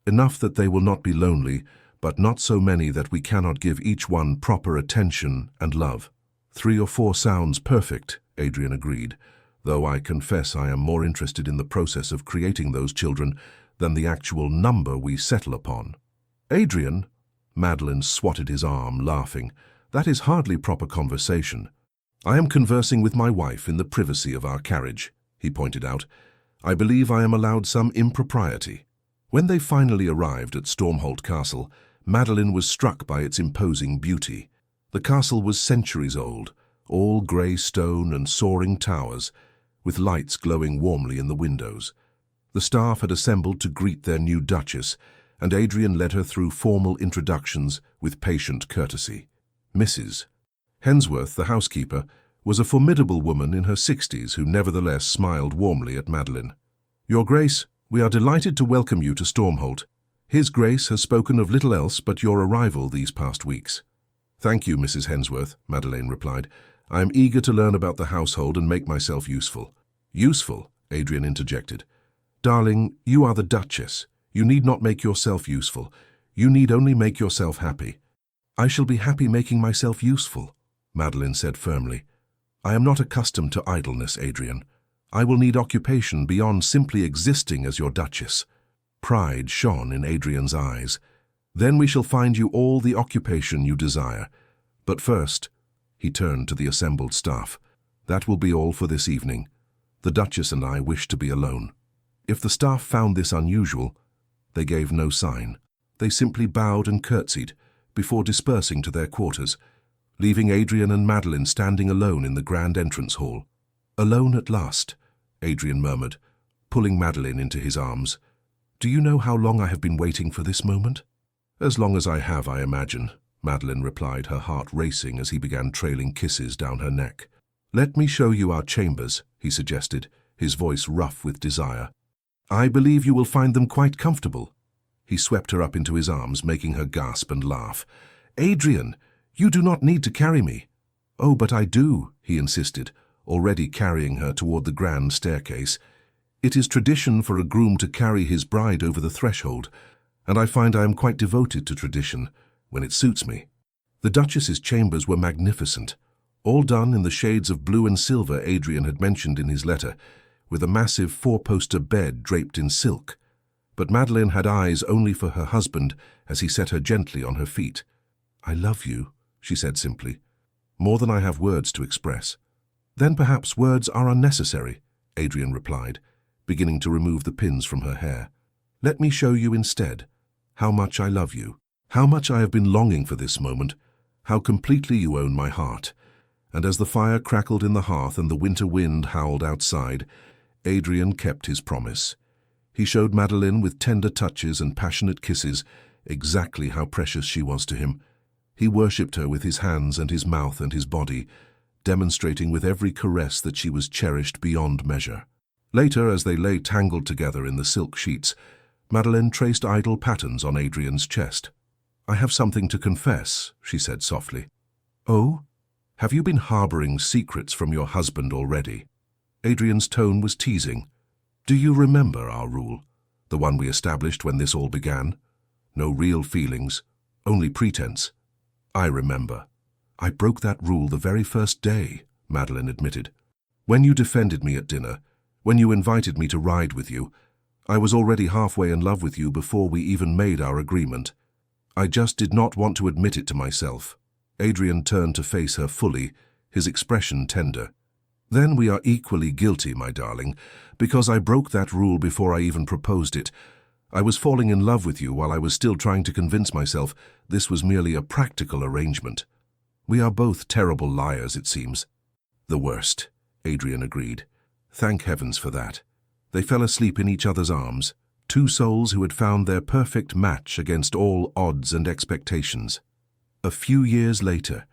Enough that they will not be lonely, but not so many that we cannot give each one proper attention and love." 3 or 4 sounds perfect, Adrian agreed, though I confess I am more interested in the process of creating those children than the actual number we settle upon. "Adrian," Madeleine swatted his arm, laughing, "that is hardly proper conversation. I am conversing with my wife in the privacy of our carriage," he pointed out. "I believe I am allowed some impropriety." When they finally arrived at Stormholt Castle, Madeleine was struck by its imposing beauty. The castle was centuries old, all grey stone and soaring towers, with lights glowing warmly in the windows. The staff had assembled to greet their new duchess, and Adrian led her through formal introductions with patient courtesy. Mrs. Hensworth, the housekeeper, was a formidable woman in her 60s who nevertheless smiled warmly at Madeleine. "Your Grace, we are delighted to welcome you to Stormholt. His Grace has spoken of little else but your arrival these past weeks." "Thank you, Mrs. Hensworth," Madeleine replied. "I am eager to learn about the household and make myself useful." "Useful?" Adrian interjected. "Darling, you are the Duchess. You need not make yourself useful. You need only make yourself happy." "I shall be happy making myself useful," Madeleine said firmly. "I am not accustomed to idleness, Adrian. I will need occupation beyond simply existing as your Duchess." Pride shone in Adrian's eyes. "Then we shall find you all the occupation you desire. But first," he turned to the assembled staff, "that will be all for this evening. The Duchess and I wish to be alone." If the staff found this unusual, they gave no sign. They simply bowed and curtsied before dispersing to their quarters, leaving Adrian and Madeleine standing alone in the grand entrance hall. "Alone at last," Adrian murmured, pulling Madeleine into his arms. "Do you know how long I have been waiting for this moment?" "As long as I have, I imagine," Madeleine replied, her heart racing as he began trailing kisses down her neck. "Let me show you our chambers," he suggested, his voice rough with desire. "I believe you will find them quite comfortable." He swept her up into his arms, making her gasp and laugh. "Adrian, you do not need to carry me." "Oh, but I do," he insisted, already carrying her toward the grand staircase. "It is tradition for a groom to carry his bride over the threshold, and I find I am quite devoted to tradition, when it suits me." The Duchess's chambers were magnificent, all done in the shades of blue and silver Adrian had mentioned in his letter, with a massive 4-poster bed draped in silk. But Madeleine had eyes only for her husband as he set her gently on her feet. "I love you," she said simply, "more than I have words to express." "Then perhaps words are unnecessary," Adrian replied, beginning to remove the pins from her hair. "Let me show you instead how much I love you, how much I have been longing for this moment, how completely you own my heart." And as the fire crackled in the hearth and the winter wind howled outside, Adrian kept his promise. He showed Madeleine with tender touches and passionate kisses exactly how precious she was to him. He worshipped her with his hands and his mouth and his body, demonstrating with every caress that she was cherished beyond measure. Later, as they lay tangled together in the silk sheets, Madeleine traced idle patterns on Adrian's chest. "I have something to confess," she said softly. "Oh?" Have you been harboring secrets from your husband already? Adrian's tone was teasing. Do you remember our rule? The one we established when this all began? No real feelings, only pretense. I remember. I broke that rule the very first day, Madeline admitted. When you defended me at dinner, when you invited me to ride with you, I was already halfway in love with you before we even made our agreement. I just did not want to admit it to myself. Adrian turned to face her fully, his expression tender. Then we are equally guilty, my darling, because I broke that rule before I even proposed it. I was falling in love with you while I was still trying to convince myself this was merely a practical arrangement. We are both terrible liars, it seems. The worst, Adrian agreed. Thank heavens for that. They fell asleep in each other's arms, two souls who had found their perfect match against all odds and expectations. A few years later,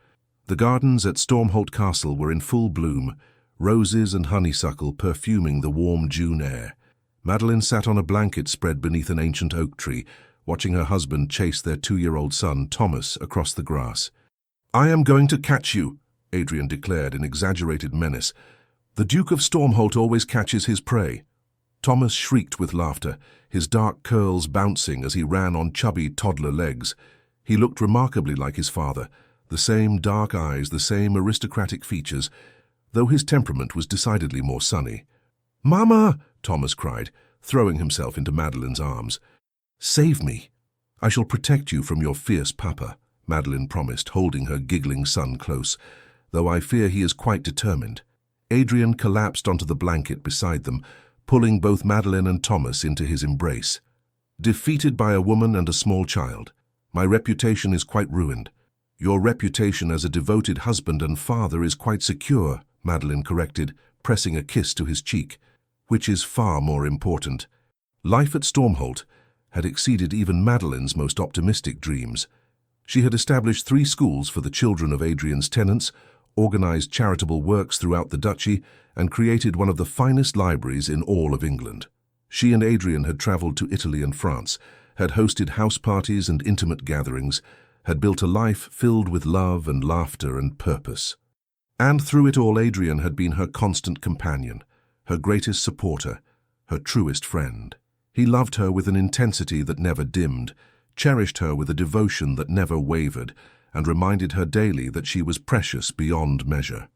the gardens at Stormholt Castle were in full bloom, roses and honeysuckle perfuming the warm June air. Madeline sat on a blanket spread beneath an ancient oak tree, watching her husband chase their 2-year-old son, Thomas, across the grass. I am going to catch you, Adrian declared in exaggerated menace. The Duke of Stormholt always catches his prey. Thomas shrieked with laughter, his dark curls bouncing as he ran on chubby toddler legs. He looked remarkably like his father, the same dark eyes, the same aristocratic features, though his temperament was decidedly more sunny. Mama! Thomas cried, throwing himself into Madeline's arms. Save me. I shall protect you from your fierce papa, Madeline promised, holding her giggling son close, though I fear he is quite determined. Adrian collapsed onto the blanket beside them, pulling both Madeline and Thomas into his embrace. Defeated by a woman and a small child, my reputation is quite ruined. Your reputation as a devoted husband and father is quite secure, Madeline corrected, pressing a kiss to his cheek, which is far more important. Life at Stormholt had exceeded even Madeline's most optimistic dreams. She had established 3 schools for the children of Adrian's tenants, organized charitable works throughout the duchy, and created one of the finest libraries in all of England. She and Adrian had traveled to Italy and France, had hosted house parties and intimate gatherings, had built a life filled with love and laughter and purpose. And through it all, Adrian had been her constant companion, her greatest supporter, her truest friend. He loved her with an intensity that never dimmed, cherished her with a devotion that never wavered, and reminded her daily that she was precious beyond measure.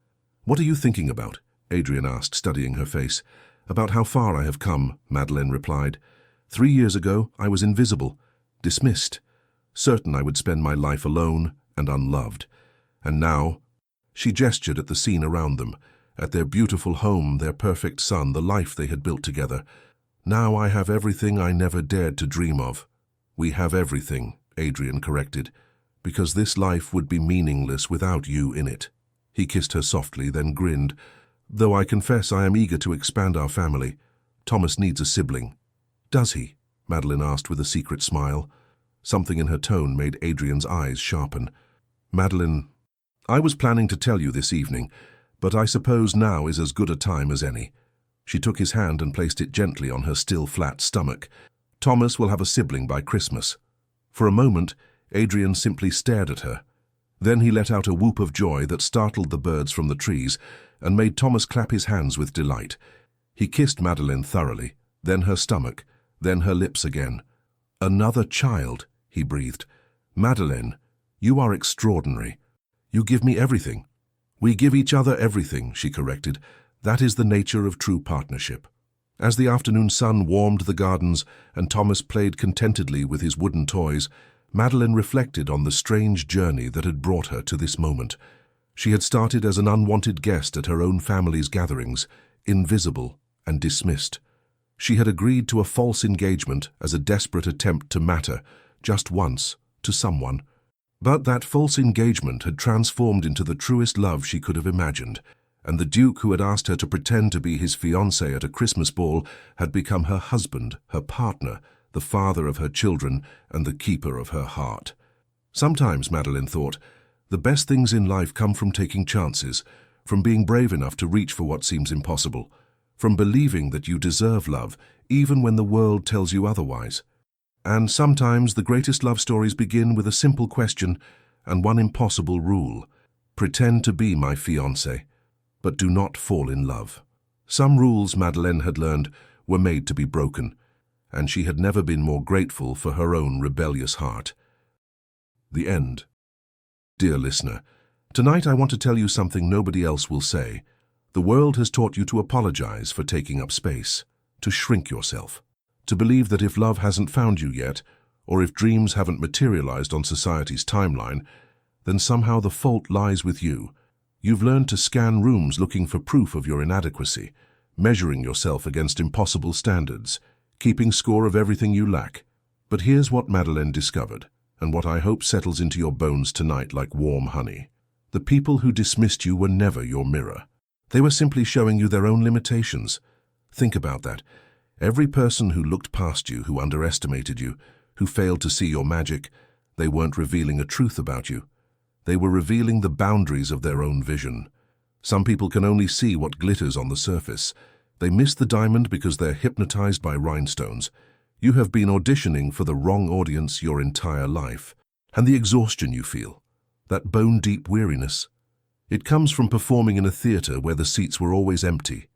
What are you thinking about? Adrian asked, studying her face. About how far I have come, Madeline replied. 3 years ago, I was invisible, dismissed, certain I would spend my life alone and unloved. And now, she gestured at the scene around them, at their beautiful home, their perfect son, the life they had built together. Now I have everything I never dared to dream of. We have everything, Adrian corrected, because this life would be meaningless without you in it. He kissed her softly, then grinned. Though I confess I am eager to expand our family. Thomas needs a sibling. Does he? Madeline asked with a secret smile. Something in her tone made Adrian's eyes sharpen. Madeline, I was planning to tell you this evening, but I suppose now is as good a time as any. She took his hand and placed it gently on her still flat stomach. Thomas will have a sibling by Christmas. For a moment, Adrian simply stared at her. Then he let out a whoop of joy that startled the birds from the trees and made Thomas clap his hands with delight. He kissed Madeline thoroughly, then her stomach, then her lips again. Another child, he breathed. Madeline, you are extraordinary. You give me everything. We give each other everything, she corrected. That is the nature of true partnership. As the afternoon sun warmed the gardens and Thomas played contentedly with his wooden toys, Madeline reflected on the strange journey that had brought her to this moment. She had started as an unwanted guest at her own family's gatherings, invisible and dismissed. She had agreed to a false engagement as a desperate attempt to matter, just once, to someone. But that false engagement had transformed into the truest love she could have imagined, and the Duke who had asked her to pretend to be his fiancé at a Christmas ball had become her husband, her partner, the father of her children, and the keeper of her heart. Sometimes, Madeline thought, the best things in life come from taking chances, from being brave enough to reach for what seems impossible, from believing that you deserve love, even when the world tells you otherwise. And sometimes the greatest love stories begin with a simple question and one impossible rule. Pretend to be my fiancé, but do not fall in love. Some rules Madeleine had learned were made to be broken, and she had never been more grateful for her own rebellious heart. The end. Dear listener, tonight I want to tell you something nobody else will say. The world has taught you to apologize for taking up space, to shrink yourself, to believe that if love hasn't found you yet, or if dreams haven't materialized on society's timeline, then somehow the fault lies with you. You've learned to scan rooms looking for proof of your inadequacy, measuring yourself against impossible standards, keeping score of everything you lack. But here's what Madeleine discovered, and what I hope settles into your bones tonight like warm honey. The people who dismissed you were never your mirror. They were simply showing you their own limitations. Think about that. Every person who looked past you, who underestimated you, who failed to see your magic, they weren't revealing a truth about you. They were revealing the boundaries of their own vision. Some people can only see what glitters on the surface. They miss the diamond because they're hypnotized by rhinestones. You have been auditioning for the wrong audience your entire life. And the exhaustion you feel, that bone-deep weariness, it comes from performing in a theater where the seats were always empty.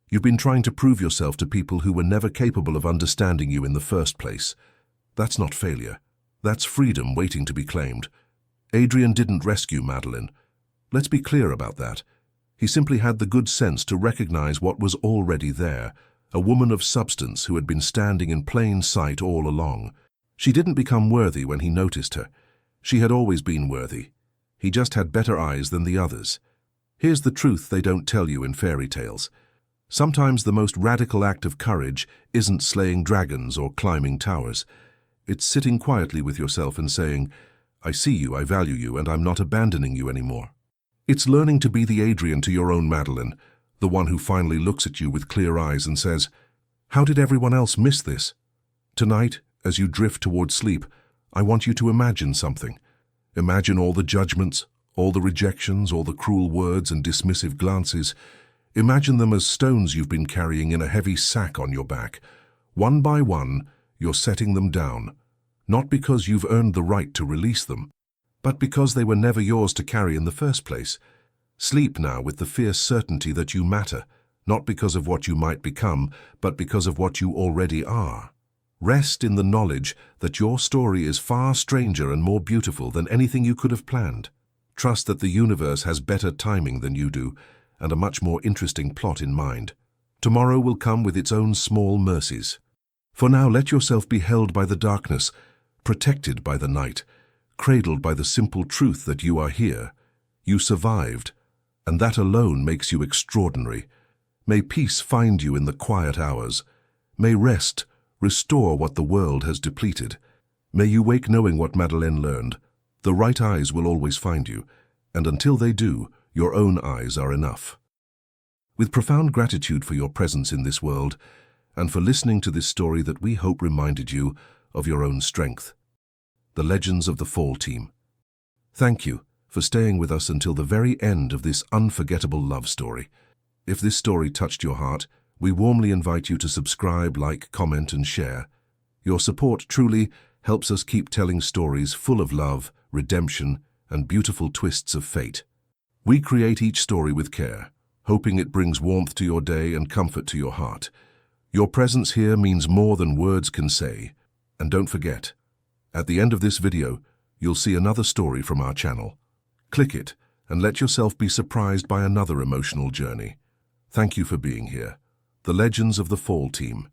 You've been trying to prove yourself to people who were never capable of understanding you in the first place. That's not failure. That's freedom waiting to be claimed. Adrien didn't rescue Madeleine. Let's be clear about that. He simply had the good sense to recognize what was already there, a woman of substance who had been standing in plain sight all along. She didn't become worthy when he noticed her. She had always been worthy. He just had better eyes than the others. Here's the truth they don't tell you in fairy tales. Sometimes the most radical act of courage isn't slaying dragons or climbing towers. It's sitting quietly with yourself and saying, I see you, I value you, and I'm not abandoning you anymore. It's learning to be the Adrien to your own Madeleine, the one who finally looks at you with clear eyes and says, how did everyone else miss this? Tonight, as you drift toward sleep, I want you to imagine something. Imagine all the judgments, all the rejections, all the cruel words and dismissive glances. Imagine them as stones you've been carrying in a heavy sack on your back. One by one, you're setting them down. Not because you've earned the right to release them, but because they were never yours to carry in the first place. Sleep now with the fierce certainty that you matter, not because of what you might become, but because of what you already are. Rest in the knowledge that your story is far stranger and more beautiful than anything you could have planned. Trust that the universe has better timing than you do, and a much more interesting plot in mind. Tomorrow will come with its own small mercies. For now, let yourself be held by the darkness, protected by the night, cradled by the simple truth that you are here. You survived, and that alone makes you extraordinary. May peace find you in the quiet hours. May rest restore what the world has depleted. May you wake knowing what Madeleine learned. The right eyes will always find you, and until they do, your own eyes are enough. With profound gratitude for your presence in this world, and for listening to this story that we hope reminded you of your own strength. The Legends of the Fall Team. Thank you for staying with us until the very end of this unforgettable love story. If this story touched your heart, we warmly invite you to subscribe, like, comment, and share. Your support truly helps us keep telling stories full of love, redemption, and beautiful twists of fate. We create each story with care, hoping it brings warmth to your day and comfort to your heart. Your presence here means more than words can say. And don't forget, at the end of this video, you'll see another story from our channel. Click it and let yourself be surprised by another emotional journey. Thank you for being here. The Legends of the Fall Team.